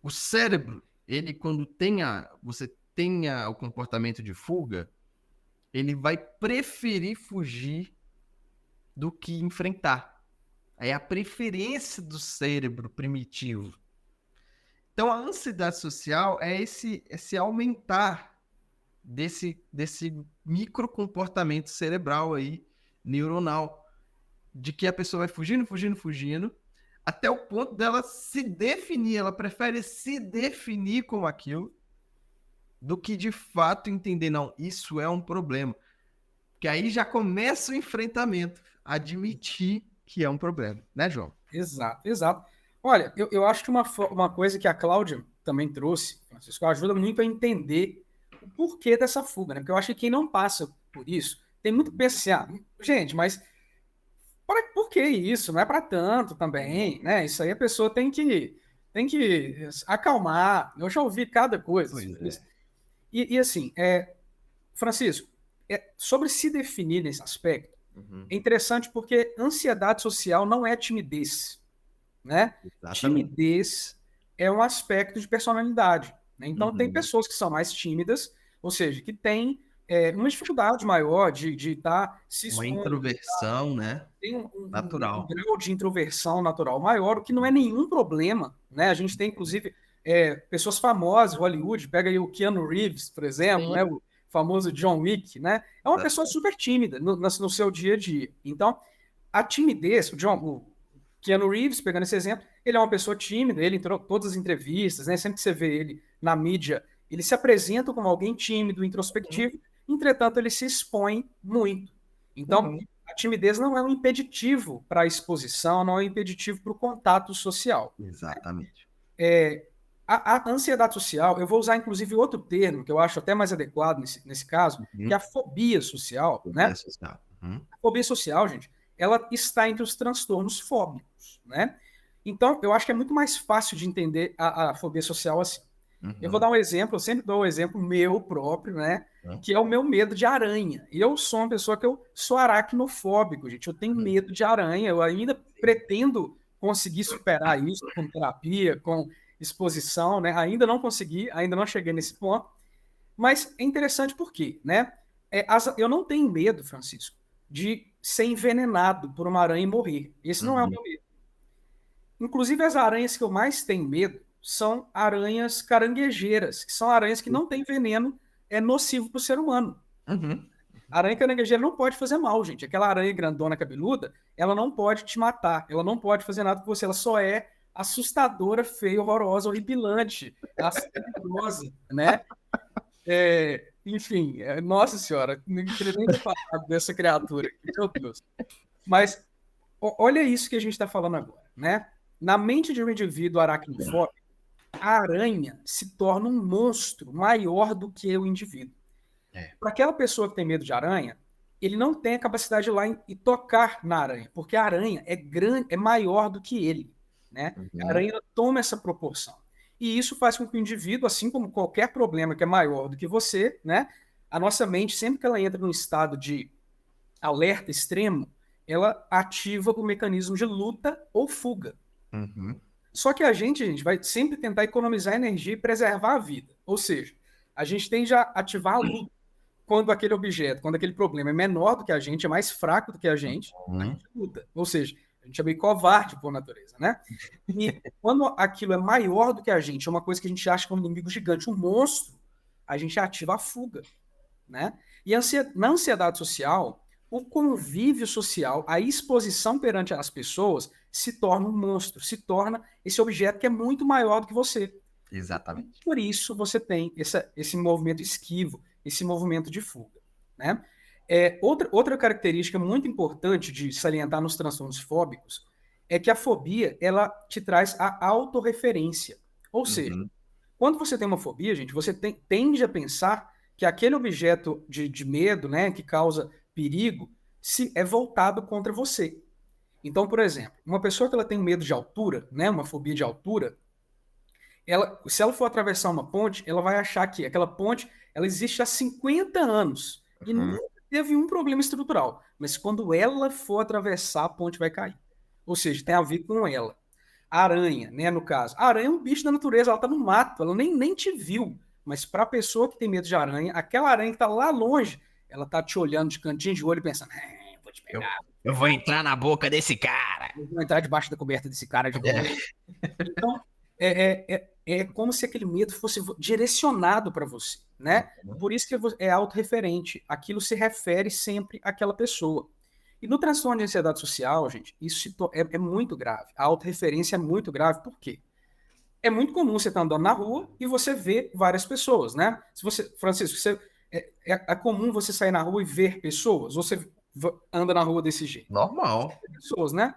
Speaker 2: O cérebro, ele quando você tenha o comportamento de fuga, ele vai preferir fugir do que enfrentar. É a preferência do cérebro primitivo. Então, a ansiedade social é esse aumentar desse microcomportamento cerebral aí, neuronal, de que a pessoa vai fugindo, até o ponto dela se definir. Ela prefere se definir como aquilo do que de fato entender, não, isso é um problema. Que aí já começa o enfrentamento, admitir que é um problema, né, João?
Speaker 1: Exato, exato. Olha, eu acho que uma coisa que a Cláudia também trouxe, Francisco, ajuda muito a entender o porquê dessa fuga, né? Porque eu acho que quem não passa por isso tem muito que pensar, gente, mas por que isso? Não é para tanto também, né? Isso aí a pessoa tem que acalmar. Eu já ouvi cada coisa sobre isso. E assim, Francisco, sobre se definir nesse aspecto, é interessante porque ansiedade social não é timidez, né?
Speaker 2: Exatamente.
Speaker 1: Timidez é um aspecto de personalidade, né? Então, tem pessoas que são mais tímidas, ou seja, que têm uma dificuldade maior de estar se
Speaker 2: Uma
Speaker 1: expondo.
Speaker 2: introversão, né?
Speaker 1: Tem um
Speaker 2: Natural.
Speaker 1: grau de introversão natural maior, o que não é nenhum problema, né? A gente tem, inclusive, pessoas famosas, Hollywood, pega aí o Keanu Reeves, por exemplo, né? O famoso John Wick, né? É uma pessoa super tímida no seu dia a dia. Então, a timidez, o Keanu Reeves, pegando esse exemplo, ele é uma pessoa tímida, ele entrou em todas as entrevistas, né? Sempre que você vê ele na mídia, ele se apresenta como alguém tímido, introspectivo, entretanto, ele se expõe muito. Então, a timidez não é um impeditivo para a exposição, não é um impeditivo para o contato social.
Speaker 2: Exatamente.
Speaker 1: A ansiedade social, eu vou usar inclusive outro termo que eu acho até mais adequado nesse caso, que é a fobia social, né? A fobia social, gente, ela está entre os transtornos fóbicos, né? Então, eu acho que é muito mais fácil de entender a fobia social assim. Eu vou dar um exemplo, eu sempre dou um exemplo meu próprio, né? Que é o meu medo de aranha. E eu sou uma pessoa que eu sou aracnofóbico, gente. Eu tenho medo de aranha. Eu ainda pretendo conseguir superar isso com terapia, com exposição, né? Ainda não consegui, ainda não cheguei nesse ponto. Mas é interessante porque, né? Eu não tenho medo, Francisco, de ser envenenado por uma aranha e morrer. Esse não é o meu medo. Inclusive, as aranhas que eu mais tenho medo são aranhas caranguejeiras, que são aranhas que não têm veneno, é nocivo para o ser humano.
Speaker 2: Uhum.
Speaker 1: A aranha caranguejeira não pode fazer mal, gente. Aquela aranha grandona cabeluda, ela não pode te matar, ela não pode fazer nada com você, ela só é assustadora, feia, horrorosa, horripilante, asquerosa, né? Enfim, nossa senhora, não queria nem ter falado dessa criatura aqui, meu Deus. Mas olha isso que a gente está falando agora, né? Na mente de um indivíduo aracnofóbico, a aranha se torna um monstro maior do que o indivíduo. Para aquela pessoa que tem medo de aranha, ele não tem a capacidade de ir lá e tocar na aranha, porque a aranha é grande, é maior do que ele, né? A aranha toma essa proporção. E isso faz com que o indivíduo, assim como qualquer problema que é maior do que você, né? A nossa mente, sempre que ela entra num estado de alerta extremo, ela ativa o mecanismo de luta ou fuga. Só que a gente vai sempre tentar economizar energia e preservar a vida. Ou seja, a gente tende a ativar a luta quando aquele objeto, quando aquele problema é menor do que a gente, é mais fraco do que a gente luta. Ou seja, a gente é meio covarde por natureza, né? E quando aquilo é maior do que a gente, é uma coisa que a gente acha que é um inimigo gigante, um monstro, a gente ativa a fuga, né? E na ansiedade social, o convívio social, a exposição perante as pessoas se torna um monstro, se torna esse objeto que é muito maior do que você.
Speaker 2: Exatamente.
Speaker 1: Por isso você tem esse movimento esquivo, esse movimento de fuga, né? Outra característica muito importante de salientar nos transtornos fóbicos é que a fobia, ela te traz a autorreferência. Ou seja, quando você tem uma fobia, gente, você tende a pensar que aquele objeto de medo, né, que causa perigo, é voltado contra você. Então, por exemplo, uma pessoa que ela tem medo de altura, né, uma fobia de altura, se ela for atravessar uma ponte, ela vai achar que aquela ponte ela existe há 50 anos e nunca teve um problema estrutural. Mas quando ela for atravessar, a ponte vai cair. Ou seja, tem a ver com ela. A aranha, né, no caso. A aranha é um bicho da natureza, ela está no mato, ela nem te viu. Mas para a pessoa que tem medo de aranha, aquela aranha que está lá longe, ela está te olhando de cantinho de olho e pensando, vou te pegar.
Speaker 2: Eu vou entrar na boca desse cara.
Speaker 1: Eu vou entrar debaixo da coberta desse cara de novo. Então, é como se aquele medo fosse direcionado para você, né? Por isso que é autorreferente. Aquilo se refere sempre àquela pessoa. E no transtorno de ansiedade social, gente, isso é muito grave. A autorreferência é muito grave. Por quê? É muito comum você estar andando na rua e você ver várias pessoas, né? Francisco, é comum você sair na rua e ver pessoas? Ou você anda na rua desse jeito?
Speaker 2: Normal.
Speaker 1: Pessoas, né?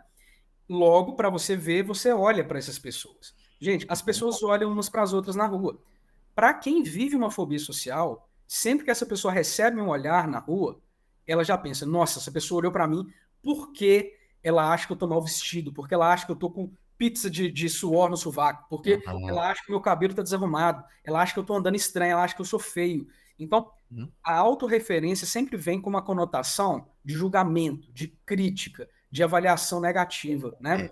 Speaker 1: Logo, para você ver, você olha para essas pessoas. Gente, as pessoas olham umas para as outras na rua. Para quem vive uma fobia social, sempre que essa pessoa recebe um olhar na rua, ela já pensa, nossa, essa pessoa olhou para mim porque ela acha que eu tô mal vestido, porque ela acha que eu tô com pizza de suor no sovaco, porque ela acha que meu cabelo tá desarrumado, ela acha que eu tô andando estranho, ela acha que eu sou feio. Então, a autorreferência sempre vem com uma conotação de julgamento, de crítica, de avaliação negativa, né?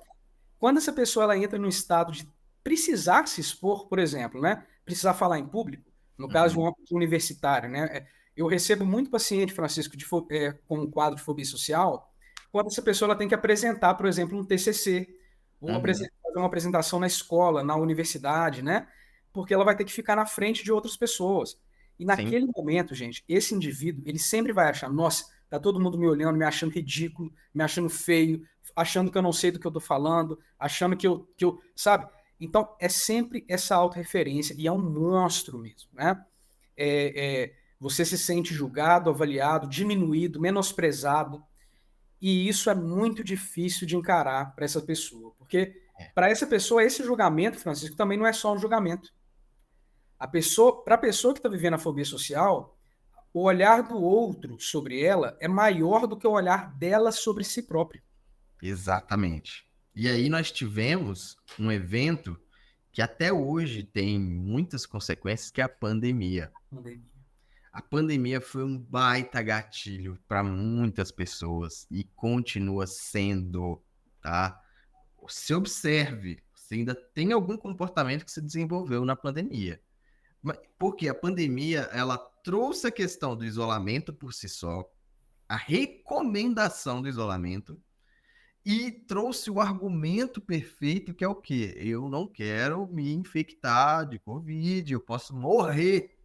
Speaker 1: Quando essa pessoa ela entra num estado de precisar se expor, por exemplo, né? Precisar falar em público, no caso de um universitário, né? Eu recebo muito paciente, Francisco, com um quadro de fobia social, quando essa pessoa ela tem que apresentar, por exemplo, um TCC, ou fazer uma apresentação na escola, na universidade, né? Porque ela vai ter que ficar na frente de outras pessoas. E naquele momento, gente, esse indivíduo, ele sempre vai achar, nossa, tá todo mundo me olhando, me achando ridículo, me achando feio, achando que eu não sei do que eu tô falando, achando que eu sabe? Então, é sempre essa autorreferência, e é um monstro mesmo, né? Você se sente julgado, avaliado, diminuído, menosprezado, e isso é muito difícil de encarar para essa pessoa, porque para essa pessoa, esse julgamento, Francisco, também não é só um julgamento. Para a pessoa que está vivendo a fobia social, o olhar do outro sobre ela é maior do que o olhar dela sobre si própria.
Speaker 2: Exatamente. E aí nós tivemos um evento que até hoje tem muitas consequências, que é a pandemia. A pandemia foi um baita gatilho para muitas pessoas e continua sendo, tá? Se observe, você ainda tem algum comportamento que se desenvolveu na pandemia. Porque a pandemia, ela trouxe a questão do isolamento por si só, a recomendação do isolamento, e trouxe o argumento perfeito, que é o quê? Eu não quero me infectar de Covid, eu posso morrer,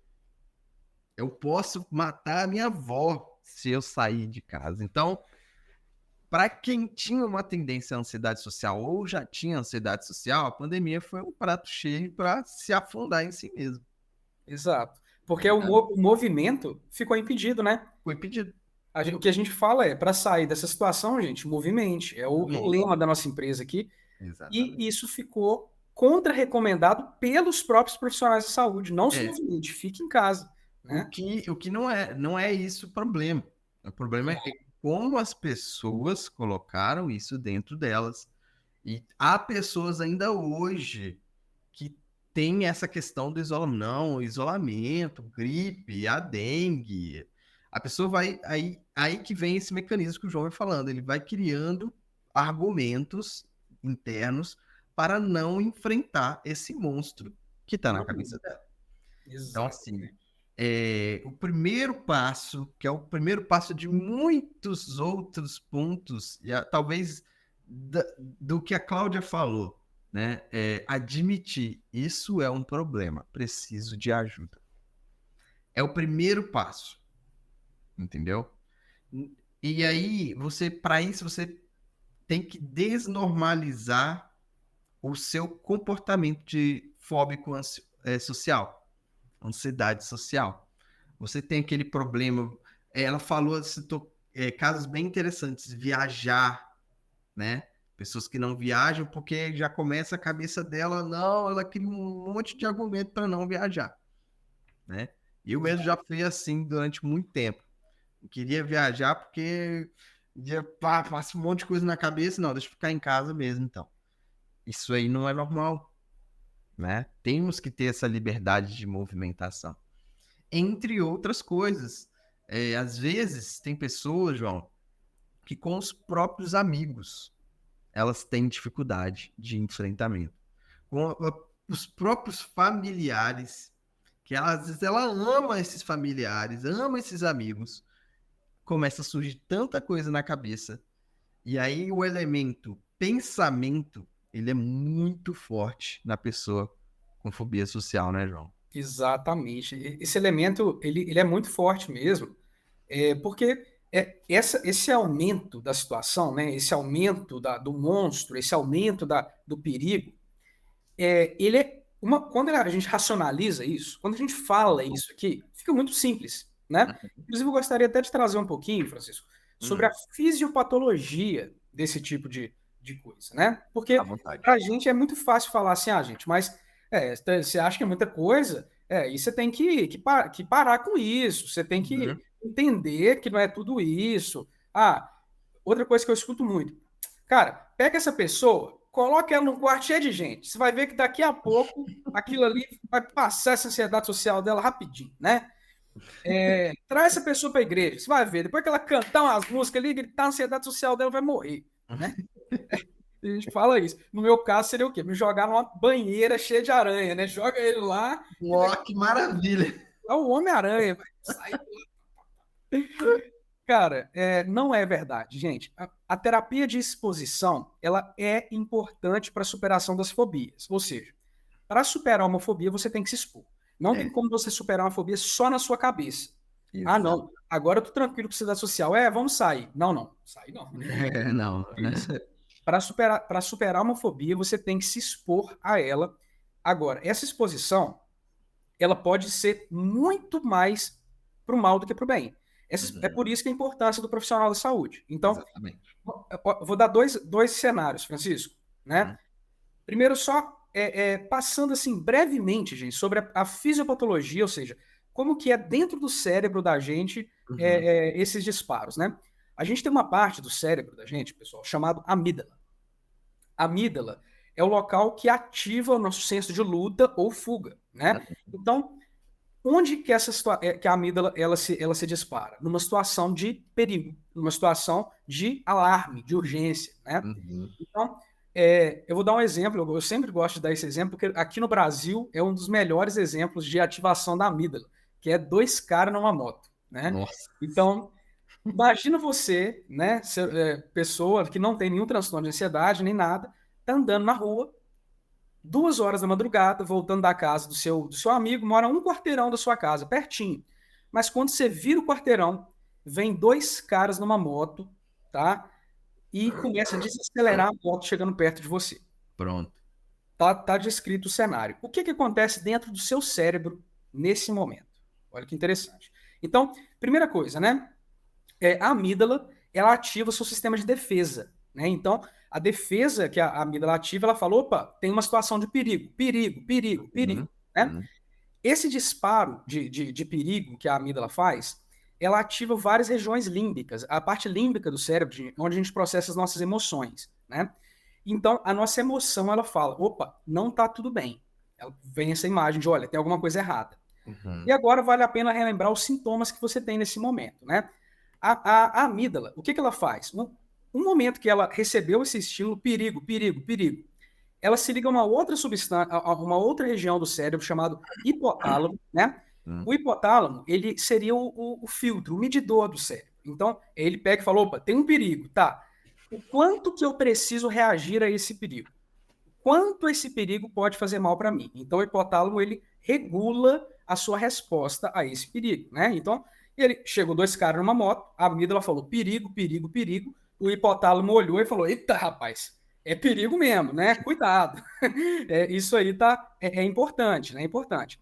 Speaker 2: eu posso matar a minha avó se eu sair de casa. Então, para quem tinha uma tendência à ansiedade social ou já tinha ansiedade social, a pandemia foi um prato cheio para se afundar em si mesmo.
Speaker 1: Exato. Porque o movimento ficou impedido, né?
Speaker 2: Foi pedido.
Speaker 1: O que a gente fala é, para sair dessa situação, gente, movimente. É o lema da nossa empresa aqui.
Speaker 2: Exatamente.
Speaker 1: E isso ficou contra-recomendado pelos próprios profissionais de saúde. Não se movimente, fique em casa. Né?
Speaker 2: O que não é isso o problema. O problema é como as pessoas colocaram isso dentro delas. E há pessoas ainda hoje que têm essa questão do isolamento, não, isolamento, gripe, a dengue. A pessoa vai. Aí que vem esse mecanismo que o João vai falando. Ele vai criando argumentos internos para não enfrentar esse monstro que está na cabeça dela. Então, assim, o primeiro passo, que é o primeiro passo de muitos outros pontos, e talvez do que a Cláudia falou, né? Admitir, isso é um problema, preciso de ajuda. É o primeiro passo, entendeu? E aí, para isso, você tem que desnormalizar o seu comportamento de fóbico social, ansiedade social. Você tem aquele problema. Ela falou, citou casos bem interessantes, viajar, né? Pessoas que não viajam porque já começa a cabeça dela, não, ela cria um monte de argumento para não viajar, né? Eu mesmo já fui assim durante muito tempo. Eu queria viajar porque passa um monte de coisa na cabeça, não, deixa eu ficar em casa mesmo, então. Isso aí não é normal, né? Temos que ter essa liberdade de movimentação. Entre outras coisas. Às vezes, tem pessoas, João, que com os próprios amigos, elas têm dificuldade de enfrentamento. Com os próprios familiares, que às vezes ela ama esses familiares, ama esses amigos, começa a surgir tanta coisa na cabeça, e aí o elemento pensamento, ele é muito forte na pessoa com fobia social, né, João?
Speaker 1: Exatamente. Esse elemento, ele é muito forte mesmo, porque esse aumento da situação, né, esse aumento do monstro, esse aumento do perigo, ele é quando a gente racionaliza isso, quando a gente fala isso aqui, fica muito simples, né? Inclusive, eu gostaria até de trazer um pouquinho, Francisco, sobre a fisiopatologia desse tipo de coisa, né? Porque para a gente é muito fácil falar assim, gente, mas você acha que é muita coisa, e você tem que parar com isso, você tem que entender que não é tudo isso. Outra coisa que eu escuto muito, cara, pega essa pessoa, coloca ela num quarto cheio de gente. Você vai ver que daqui a pouco aquilo ali vai passar essa ansiedade social dela rapidinho, né? Traz essa pessoa para a igreja, você vai ver. Depois que ela cantar umas músicas ali, gritar, a ansiedade social dela vai morrer, né? A gente fala isso. No meu caso, seria o quê? Me jogar numa banheira cheia de aranha, né? Joga ele lá.
Speaker 2: Que maravilha!
Speaker 1: É o Homem-Aranha, vai sair. Cara, não é verdade, gente. A terapia de exposição, ela é importante para a superação das fobias. Ou seja, para superar uma fobia, você tem que se expor. Não tem como você superar uma fobia só na sua cabeça.
Speaker 2: Exato.
Speaker 1: Não. Agora eu tô tranquilo com cidade social. Vamos sair. Não. Sair não.
Speaker 2: Não.
Speaker 1: Para superar uma fobia, você tem que se expor a ela. Agora, essa exposição, ela pode ser muito mais para o mal do que para o bem. É por isso que a importância do profissional da saúde. Então, vou dar dois cenários, Francisco. Né? Primeiro, só passando assim brevemente, gente, sobre a fisiopatologia, ou seja, como que é dentro do cérebro da gente esses disparos. Né? A gente tem uma parte do cérebro da gente, pessoal, chamado amígdala. A amígdala é o local que ativa o nosso senso de luta ou fuga. Né? Então, onde que que a amígdala ela se dispara? Numa situação de perigo, numa situação de alarme, de urgência, né? Então, eu vou dar um exemplo, eu sempre gosto de dar esse exemplo, porque aqui no Brasil é um dos melhores exemplos de ativação da amígdala, que é 2 caras numa moto, né?
Speaker 2: Nossa.
Speaker 1: Então, Imagina você, né, pessoa que não tem nenhum transtorno de ansiedade, nem nada, tá andando na rua, 2 horas da madrugada, voltando da casa do seu amigo, mora um quarteirão da sua casa, pertinho. Mas quando você vira o quarteirão, vem 2 caras numa moto, tá? E começa a desacelerar a moto chegando perto de você.
Speaker 2: Pronto.
Speaker 1: Tá descrito o cenário. O que acontece dentro do seu cérebro nesse momento? Olha que interessante. Então, primeira coisa, né? A amígdala, ela ativa o seu sistema de defesa, né? Então, a defesa que a amígdala ativa, ela fala, opa, tem uma situação de perigo, perigo, perigo, perigo, né? Esse disparo de perigo que a amígdala faz, ela ativa várias regiões límbicas, a parte límbica do cérebro, onde a gente processa as nossas emoções, né? Então, a nossa emoção, ela fala, opa, não tá tudo bem. Ela vem essa imagem de, olha, tem alguma coisa errada. E agora vale a pena relembrar os sintomas que você tem nesse momento, né? A amígdala, o que ela faz? Um momento que ela recebeu esse estímulo, perigo, perigo, perigo, ela se liga a uma outra substância, a uma outra região do cérebro chamado hipotálamo, né? O hipotálamo, ele seria o filtro, o medidor do cérebro. Então, ele pega e fala, opa, tem um perigo, tá? O quanto que eu preciso reagir a esse perigo? Quanto esse perigo pode fazer mal para mim? Então, o hipotálamo, ele regula a sua resposta a esse perigo, né? Então, ele chegou 2 caras numa moto, a amígdala falou perigo, perigo, perigo. O hipotálamo olhou e falou, eita, rapaz, é perigo mesmo, né? Cuidado. Isso aí é importante, né? É importante.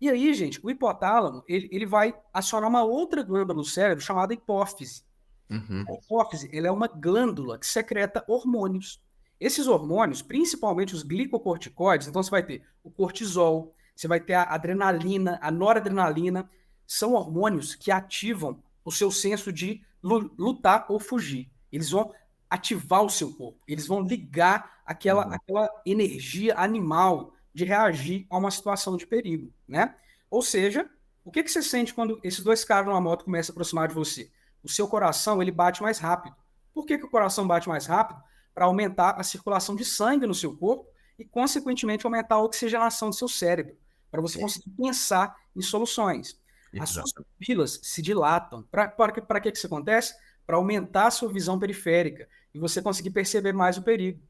Speaker 1: E aí, gente, o hipotálamo, ele vai acionar uma outra glândula no cérebro chamada hipófise. A hipófise, ela é uma glândula que secreta hormônios. Esses hormônios, principalmente os glicocorticoides, então você vai ter o cortisol, você vai ter a adrenalina, a noradrenalina, são hormônios que ativam o seu senso de lutar ou fugir. Eles vão ativar o seu corpo, eles vão ligar aquela energia animal de reagir a uma situação de perigo, né? Ou seja, o que você sente quando esses 2 caras numa moto começam a aproximar de você? O seu coração, ele bate mais rápido. Por que o coração bate mais rápido? Para aumentar a circulação de sangue no seu corpo e, consequentemente, aumentar a oxigenação do seu cérebro, para você conseguir pensar em soluções. As suas pupilas se dilatam. Para que isso acontece? Para aumentar a sua visão periférica e você conseguir perceber mais o perigo.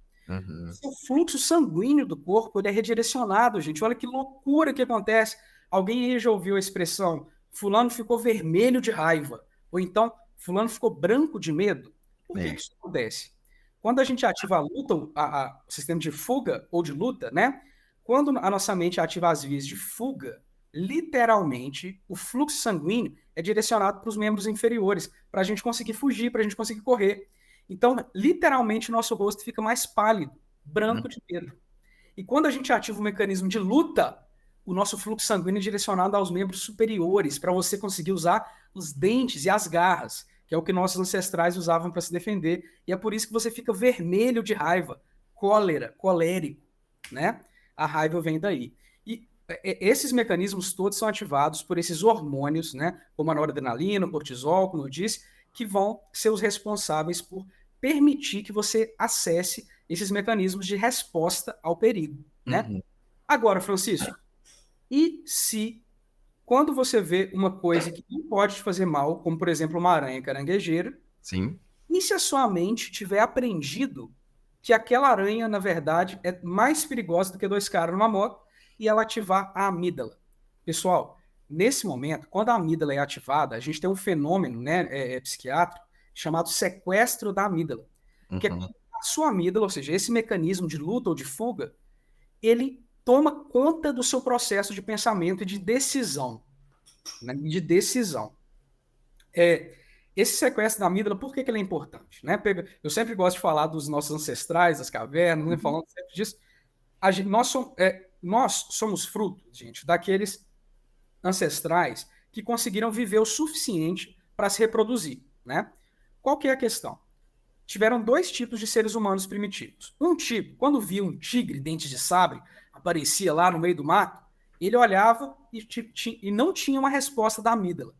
Speaker 1: O fluxo sanguíneo do corpo, ele é redirecionado, gente. Olha que loucura que acontece. Alguém aí já ouviu a expressão fulano ficou vermelho de raiva, ou então fulano ficou branco de medo? Por que isso acontece? Quando a gente ativa a luta, o sistema de fuga ou de luta, né? Quando a nossa mente ativa as vias de fuga, literalmente, o fluxo sanguíneo é direcionado para os membros inferiores, para a gente conseguir fugir, para a gente conseguir correr. Então, literalmente, o nosso rosto fica mais pálido, branco de medo. E quando a gente ativa o mecanismo de luta, o nosso fluxo sanguíneo é direcionado aos membros superiores, para você conseguir usar os dentes e as garras, que é o que nossos ancestrais usavam para se defender. E é por isso que você fica vermelho de raiva, cólera, colérico, né? A raiva vem daí. E esses mecanismos todos são ativados por esses hormônios, né? Como a noradrenalina, o cortisol, como eu disse, que vão ser os responsáveis por permitir que você acesse esses mecanismos de resposta ao perigo, né? Agora, Francisco, e se quando você vê uma coisa que não pode te fazer mal, como por exemplo uma aranha caranguejeira,
Speaker 2: Sim.
Speaker 1: e se a sua mente tiver aprendido que aquela aranha, na verdade, é mais perigosa do que 2 caras numa moto e ela ativar a amígdala? Pessoal, nesse momento, quando a amígdala é ativada, a gente tem um fenômeno, né, psiquiátrico chamado sequestro da amígdala, que é quando a sua amígdala, ou seja, esse mecanismo de luta ou de fuga, ele toma conta do seu processo de pensamento e de decisão. Né? De decisão. Esse sequestro da amígdala, por que ele é importante? Né? Eu sempre gosto de falar dos nossos ancestrais, das cavernas, né? Falando sempre disso. Nós somos fruto, gente, daqueles ancestrais que conseguiram viver o suficiente para se reproduzir. Né? Qual que é a questão? Tiveram 2 tipos de seres humanos primitivos. Um tipo, quando via um tigre, dentes de sabre, aparecia lá no meio do mato, ele olhava e não tinha uma resposta da amígdala.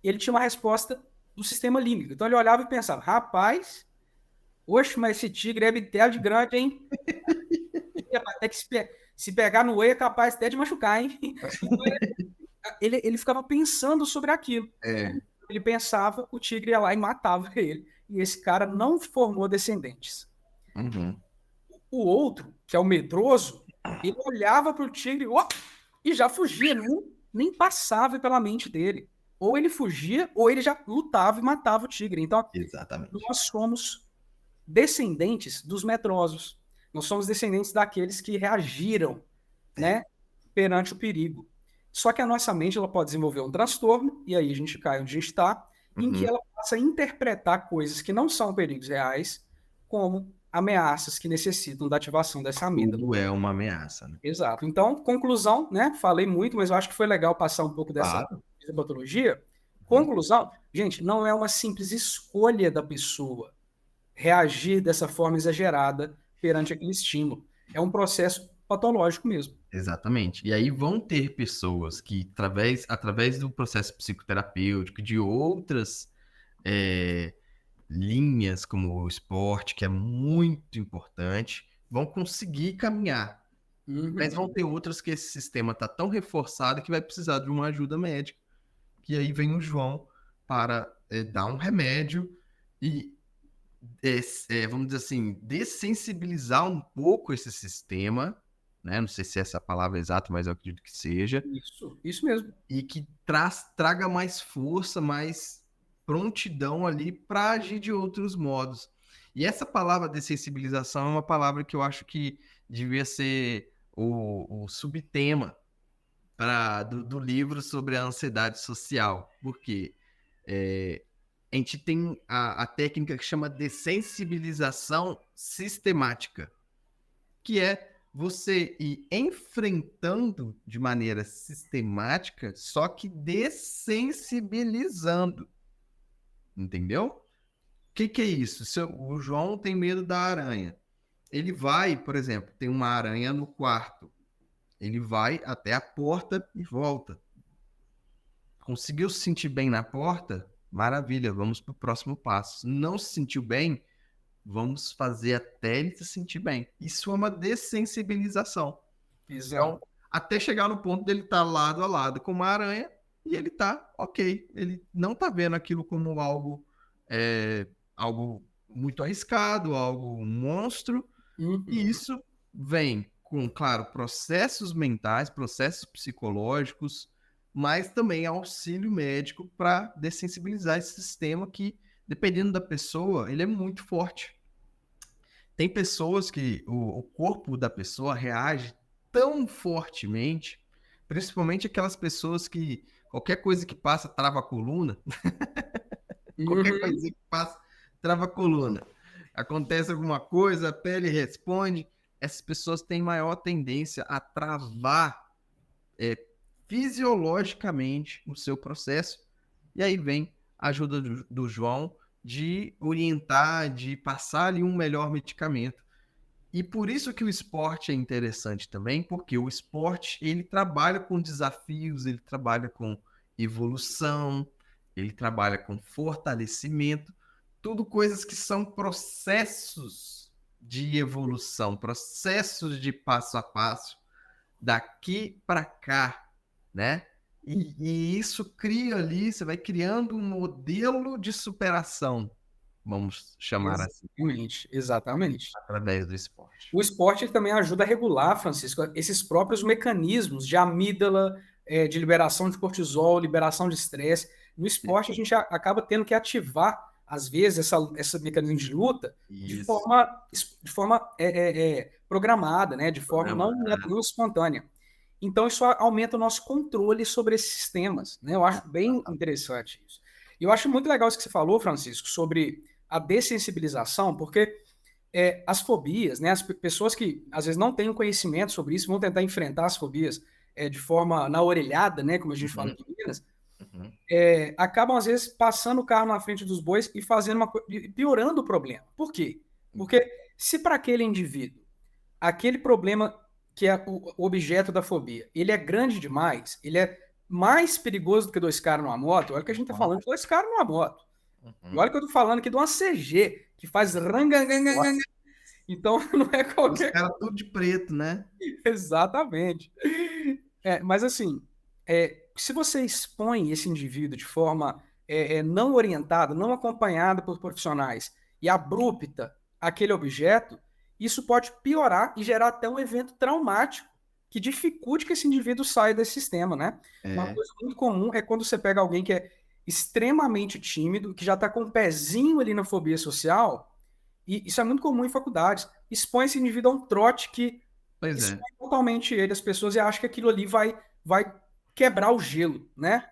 Speaker 1: Ele tinha uma resposta do sistema límbico. Então ele olhava e pensava, rapaz, oxe, mas esse tigre é bitelo de grande, hein? Até que se pegar no olho é capaz até de machucar, hein? Então, ele ficava pensando sobre aquilo. ele pensava, o tigre ia lá e matava ele. E esse cara não formou descendentes.
Speaker 2: Uhum.
Speaker 1: O outro, que é o medroso, ele olhava para o tigre e já fugia, nem passava pela mente dele. Ou ele fugia, ou ele já lutava e matava o tigre. Então,
Speaker 2: Exatamente.
Speaker 1: nós somos descendentes dos medrosos. Nós somos descendentes daqueles que reagiram, né, perante o perigo. Só que a nossa mente ela pode desenvolver um transtorno, e aí a gente cai onde a gente está, em que ela passa a interpretar coisas que não são perigos reais como ameaças que necessitam da ativação dessa amígdala.
Speaker 2: Tudo é uma ameaça, né?
Speaker 1: Exato. Então, conclusão, né? Falei muito, mas eu acho que foi legal passar um pouco dessa patologia. Conclusão, gente, não é uma simples escolha da pessoa reagir dessa forma exagerada perante aquele estímulo. É um processo patológico mesmo.
Speaker 2: Exatamente. E aí vão ter pessoas que, através do processo psicoterapêutico, de outras linhas, como o esporte, que é muito importante, vão conseguir caminhar. Mas vão ter outras que esse sistema está tão reforçado que vai precisar de uma ajuda médica. Que aí vem o João para dar um remédio e, vamos dizer assim, dessensibilizar um pouco esse sistema, né? Não sei se é essa a palavra exata, mas eu acredito que seja.
Speaker 1: Isso mesmo.
Speaker 2: E que traga mais força, mais prontidão ali para agir de outros modos. E essa palavra dessensibilização é uma palavra que eu acho que devia ser o subtema do livro sobre a ansiedade social. Porque a gente tem a técnica que chama dessensibilização sistemática, que é você ir enfrentando de maneira sistemática, só que dessensibilizando. Entendeu? O que é isso? O João tem medo da aranha. Ele vai, por exemplo, tem uma aranha no quarto. Ele vai até a porta e volta. Conseguiu se sentir bem na porta? Maravilha, vamos para o próximo passo. Não se sentiu bem? Vamos fazer até ele se sentir bem. Isso é uma dessensibilização.
Speaker 1: Exato.
Speaker 2: Então, até chegar no ponto dele estar lado a lado com uma aranha e ele tá ok. Ele não tá vendo aquilo como algo muito arriscado, algo monstro. E isso vem com, claro, processos mentais, processos psicológicos, mas também auxílio médico para dessensibilizar esse sistema que, dependendo da pessoa, ele é muito forte. Tem pessoas que o corpo da pessoa reage tão fortemente, principalmente aquelas pessoas que qualquer coisa que passa trava a coluna. Qualquer coisa que passa trava a coluna. Acontece alguma coisa, a pele responde. Essas pessoas têm maior tendência a travar fisiologicamente o seu processo. E aí vem a ajuda do João de orientar, de passar ali um melhor medicamento. E por isso que o esporte é interessante também, porque o esporte ele trabalha com desafios, ele trabalha com evolução, ele trabalha com fortalecimento, tudo coisas que são processos de evolução, processos de passo a passo, daqui para cá, né? E isso cria ali, você vai criando um modelo de superação, vamos chamar assim.
Speaker 1: Exatamente.
Speaker 2: Através do esporte.
Speaker 1: O esporte ele também ajuda a regular, Francisco, esses próprios mecanismos de amígdala, de liberação de cortisol, liberação de estresse. No esporte, a gente acaba tendo que ativar, às vezes, esse mecanismo de luta de forma programada, né? De forma não espontânea. Então, isso aumenta o nosso controle sobre esses sistemas, né? Eu acho bem interessante isso. E eu acho muito legal isso que você falou, Francisco, sobre a dessensibilização, porque as fobias, né? As pessoas que às vezes não têm um conhecimento sobre isso vão tentar enfrentar as fobias de forma na orelhada, né? Como a gente fala aqui em Minas, acabam às vezes passando o carro na frente dos bois e fazendo piorando o problema. Por quê? Porque se para aquele indivíduo aquele problema que é o objeto da fobia, ele é grande demais, ele é mais perigoso do que dois caras numa moto, olha que a gente tá falando de dois caras numa moto. E olha que eu tô falando aqui de uma CG, que faz ranganganganganga. Então não é qualquer...
Speaker 2: Os caras tudo de preto, né?
Speaker 1: Exatamente. Mas assim, se você expõe esse indivíduo de forma não orientada, não acompanhada por profissionais e abrupta aquele objeto, isso pode piorar e gerar até um evento traumático que dificulte que esse indivíduo saia desse sistema, né? Uma coisa muito comum é quando você pega alguém que é extremamente tímido, que já está com um pezinho ali na fobia social, e isso é muito comum em faculdades, expõe esse indivíduo a um trote que expõe totalmente ele, as pessoas, e acham que aquilo ali vai quebrar o gelo, né?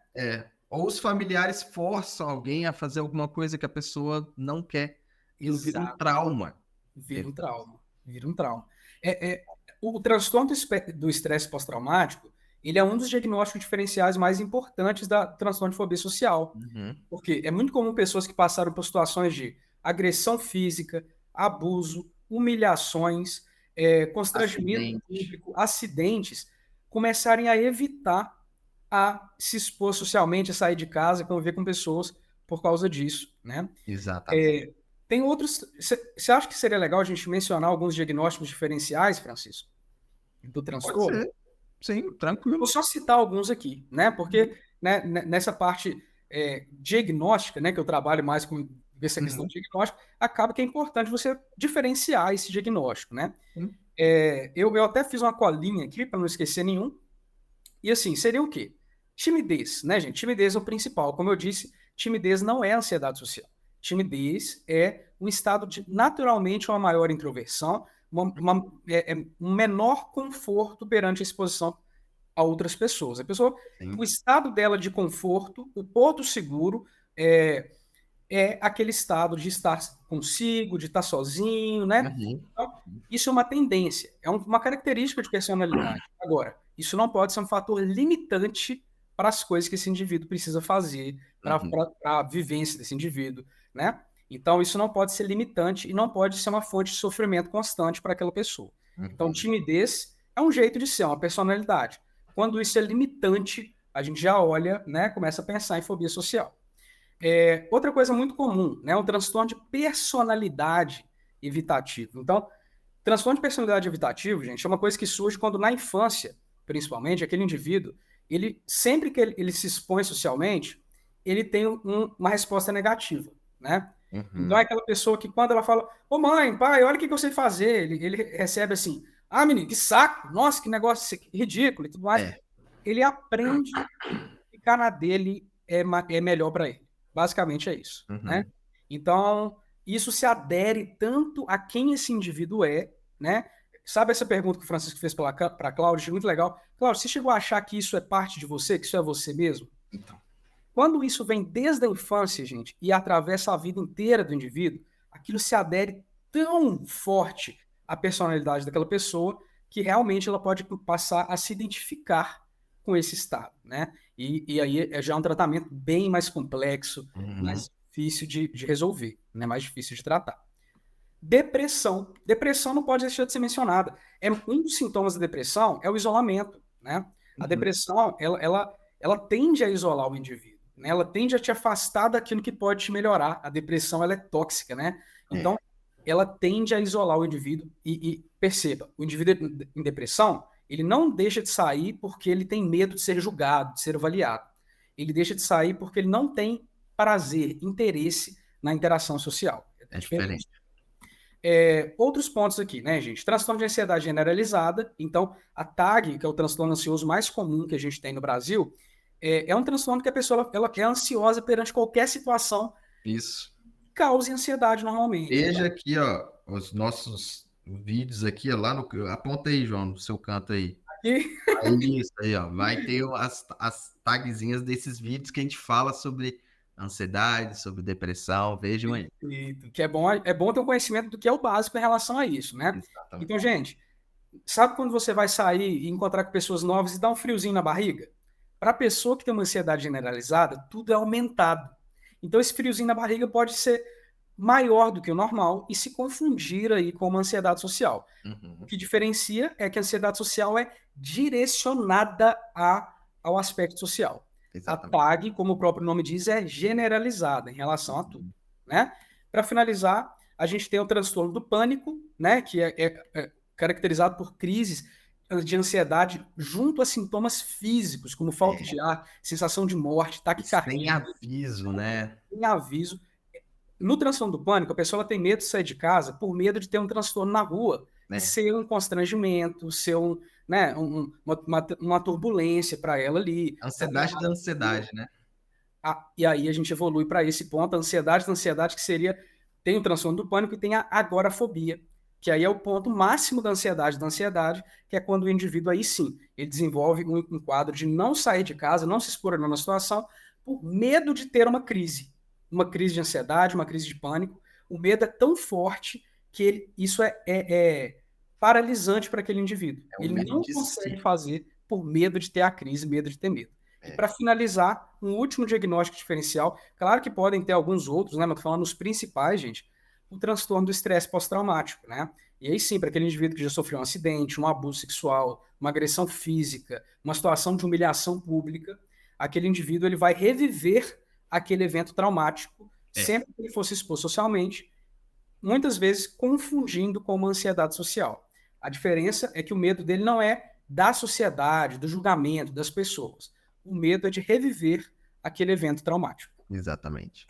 Speaker 2: Ou os familiares forçam alguém a fazer alguma coisa que a pessoa não quer. Isso vira um trauma.
Speaker 1: Vira um trauma. O transtorno do estresse pós-traumático, ele é um dos diagnósticos diferenciais mais importantes da transtorno de fobia social. Porque é muito comum pessoas que passaram por situações de agressão física, abuso, humilhações, constrangimento público, acidentes, começarem a evitar a se expor socialmente, a sair de casa, conviver com pessoas por causa disso, né?
Speaker 2: Exatamente.
Speaker 1: Tem outros... Você acha que seria legal a gente mencionar alguns diagnósticos diferenciais, Francisco, do transtorno?
Speaker 2: Pode ser. Sim, tranquilo.
Speaker 1: Vou só citar alguns aqui, né? Porque né, nessa parte diagnóstica, né, que eu trabalho mais com essa questão de diagnóstico, acaba que é importante você diferenciar esse diagnóstico, né? Eu até fiz uma colinha aqui para não esquecer nenhum. E assim, seria o quê? Timidez, né, gente? Timidez é o principal. Como eu disse, timidez não é ansiedade social. Timidez é um estado de, naturalmente, uma maior introversão, um menor conforto perante a exposição a outras pessoas. A pessoa, o estado dela de conforto, o porto seguro, é aquele estado de estar consigo, de estar sozinho, né? Então, isso é uma tendência, é uma característica de personalidade. Agora, isso não pode ser um fator limitante para as coisas que esse indivíduo precisa fazer, para a vivência desse indivíduo, né? Então, isso não pode ser limitante e não pode ser uma fonte de sofrimento constante para aquela pessoa. Então, timidez é um jeito de ser, uma personalidade. Quando isso é limitante, a gente já olha, né, começa a pensar em fobia social. Outra coisa muito comum, né, o transtorno de personalidade evitativa. Então, transtorno de personalidade evitativa, gente, é uma coisa que surge quando na infância, principalmente, aquele indivíduo, ele sempre que ele se expõe socialmente, ele tem uma resposta negativa, né? Então é aquela pessoa que quando ela fala, ô mãe, pai, olha o que eu sei fazer, ele recebe assim, ah, menino, que saco, nossa, que negócio ridículo e tudo mais. Ele aprende que ficar na dele é melhor para ele. Basicamente é isso, né? Então, isso se adere tanto a quem esse indivíduo é, né? Sabe essa pergunta que o Francisco fez para a Cláudia? Achei muito legal. Cláudia, você chegou a achar que isso é parte de você, que isso é você mesmo?
Speaker 2: Então.
Speaker 1: Quando isso vem desde a infância, gente, e atravessa a vida inteira do indivíduo, aquilo se adere tão forte à personalidade daquela pessoa que realmente ela pode passar a se identificar com esse estado, né? E aí é já um tratamento bem mais complexo, mais difícil de resolver, né? Mais difícil de tratar. Depressão. Depressão não pode deixar de ser mencionada. Um dos sintomas da depressão é o isolamento, né? A depressão, ela tende a isolar o indivíduo, né? Ela tende a te afastar daquilo que pode te melhorar. A depressão, ela é tóxica, né? Então, ela tende a isolar o indivíduo e perceba, o indivíduo em depressão, ele não deixa de sair porque ele tem medo de ser julgado, de ser avaliado. Ele deixa de sair porque ele não tem prazer, interesse na interação social.
Speaker 2: É diferente.
Speaker 1: Outros pontos aqui, né, gente? Transtorno de ansiedade generalizada. Então, a TAG, que é o transtorno ansioso mais comum que a gente tem no Brasil, é um transtorno que a pessoa ela é ansiosa perante qualquer situação.
Speaker 2: Isso.
Speaker 1: Cause ansiedade normalmente.
Speaker 2: Veja aqui, ó, os nossos vídeos aqui, ó, lá no... Aponta aí, João, no seu canto aí.
Speaker 1: Aqui.
Speaker 2: Isso aí, ó. Vai ter as tagzinhas desses vídeos que a gente fala sobre ansiedade, sobre depressão. Vejam aí.
Speaker 1: Que é bom ter um conhecimento do que é o básico em relação a isso, né?
Speaker 2: Exatamente.
Speaker 1: Então, gente, sabe quando você vai sair e encontrar com pessoas novas e dá um friozinho na barriga? Para a pessoa que tem uma ansiedade generalizada, tudo é aumentado. Então, esse friozinho na barriga pode ser maior do que o normal e se confundir aí com uma ansiedade social. O que diferencia é que a ansiedade social é direcionada ao aspecto social. Exatamente. A TAG, como o próprio nome diz, é generalizada em relação a tudo, né? Para finalizar, a gente tem o transtorno do pânico, né? Que é caracterizado por crises de ansiedade junto a sintomas físicos, como falta de ar, sensação de morte,
Speaker 2: Sem
Speaker 1: taquicardia,
Speaker 2: aviso, né?
Speaker 1: sem aviso. No transtorno do pânico, a pessoa tem medo de sair de casa por medo de ter um transtorno na rua e
Speaker 2: Né?
Speaker 1: ser um constrangimento, ser né, uma turbulência para ela ali.
Speaker 2: Ansiedade da ansiedade, né?
Speaker 1: E aí a gente evolui para esse ponto, a ansiedade da ansiedade, que seria, tem o transtorno do pânico e tem a agorafobia, que aí é o ponto máximo da ansiedade, que é quando o indivíduo aí sim, ele desenvolve um quadro de não sair de casa, não se expor numa situação, por medo de ter uma crise de ansiedade, uma crise de pânico. O medo é tão forte que isso é paralisante para aquele indivíduo.
Speaker 2: É o
Speaker 1: Ele
Speaker 2: medo
Speaker 1: não
Speaker 2: de
Speaker 1: consegue
Speaker 2: si.
Speaker 1: fazer por medo de ter a crise, medo de ter medo. E para finalizar, um último diagnóstico diferencial, claro que podem ter alguns outros, né? Mas tô falando os principais, gente, o transtorno do estresse pós-traumático, né? E aí sim, para aquele indivíduo que já sofreu um acidente, um abuso sexual, uma agressão física, uma situação de humilhação pública, aquele indivíduo ele vai reviver aquele evento traumático sempre que ele fosse exposto socialmente, muitas vezes confundindo com uma ansiedade social. A diferença é que o medo dele não é da sociedade, do julgamento das pessoas. O medo é de reviver aquele evento traumático.
Speaker 2: Exatamente.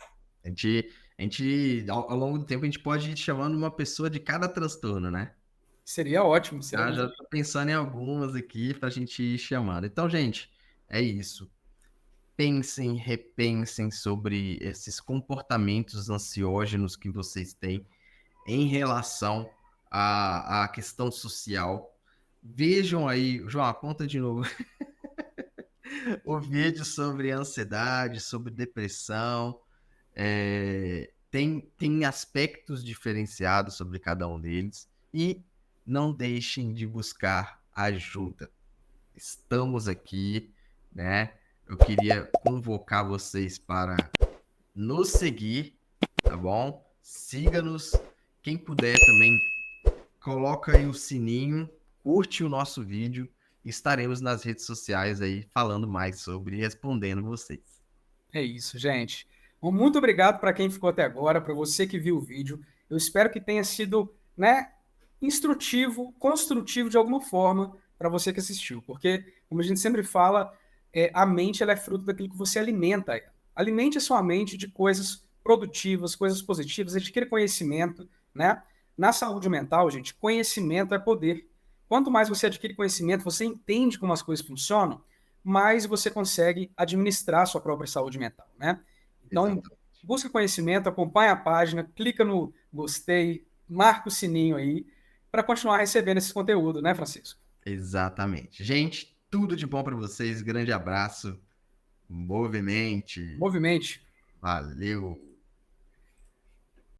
Speaker 2: Ao longo do tempo, a gente pode ir chamando uma pessoa de cada transtorno, né?
Speaker 1: Seria ótimo. Seria
Speaker 2: Já tô pensando em algumas aqui pra gente ir chamando. Então, gente, é isso. Pensem, repensem sobre esses comportamentos ansiógenos que vocês têm em relação à questão social. Vejam aí, João, aponta de novo o vídeo sobre ansiedade, sobre depressão. Tem aspectos diferenciados sobre cada um deles. E não deixem de buscar ajuda. Estamos aqui, né? Eu queria convocar vocês para nos seguir, tá bom? Siga-nos. Quem puder também, coloca aí o sininho, curte o nosso vídeo. Estaremos nas redes sociais aí falando mais sobre e respondendo vocês.
Speaker 1: É isso, gente. Bom, muito obrigado para quem ficou até agora, para você que viu o vídeo. Eu espero que tenha sido, né, instrutivo, construtivo de alguma forma para você que assistiu, porque, como a gente sempre fala, a mente ela é fruto daquilo que você alimenta. Alimente a sua mente de coisas produtivas, coisas positivas, adquira conhecimento, né? Na saúde mental, gente, conhecimento é poder. Quanto mais você adquire conhecimento, você entende como as coisas funcionam, mais você consegue administrar a sua própria saúde mental, né? Então,
Speaker 2: Exatamente.
Speaker 1: busca conhecimento, acompanhe a página, clica no gostei, marca o sininho aí, para continuar recebendo esse conteúdo, né, Francisco?
Speaker 2: Exatamente. Gente, tudo de bom para vocês. Grande abraço. Movimente.
Speaker 1: Movimente.
Speaker 2: Valeu.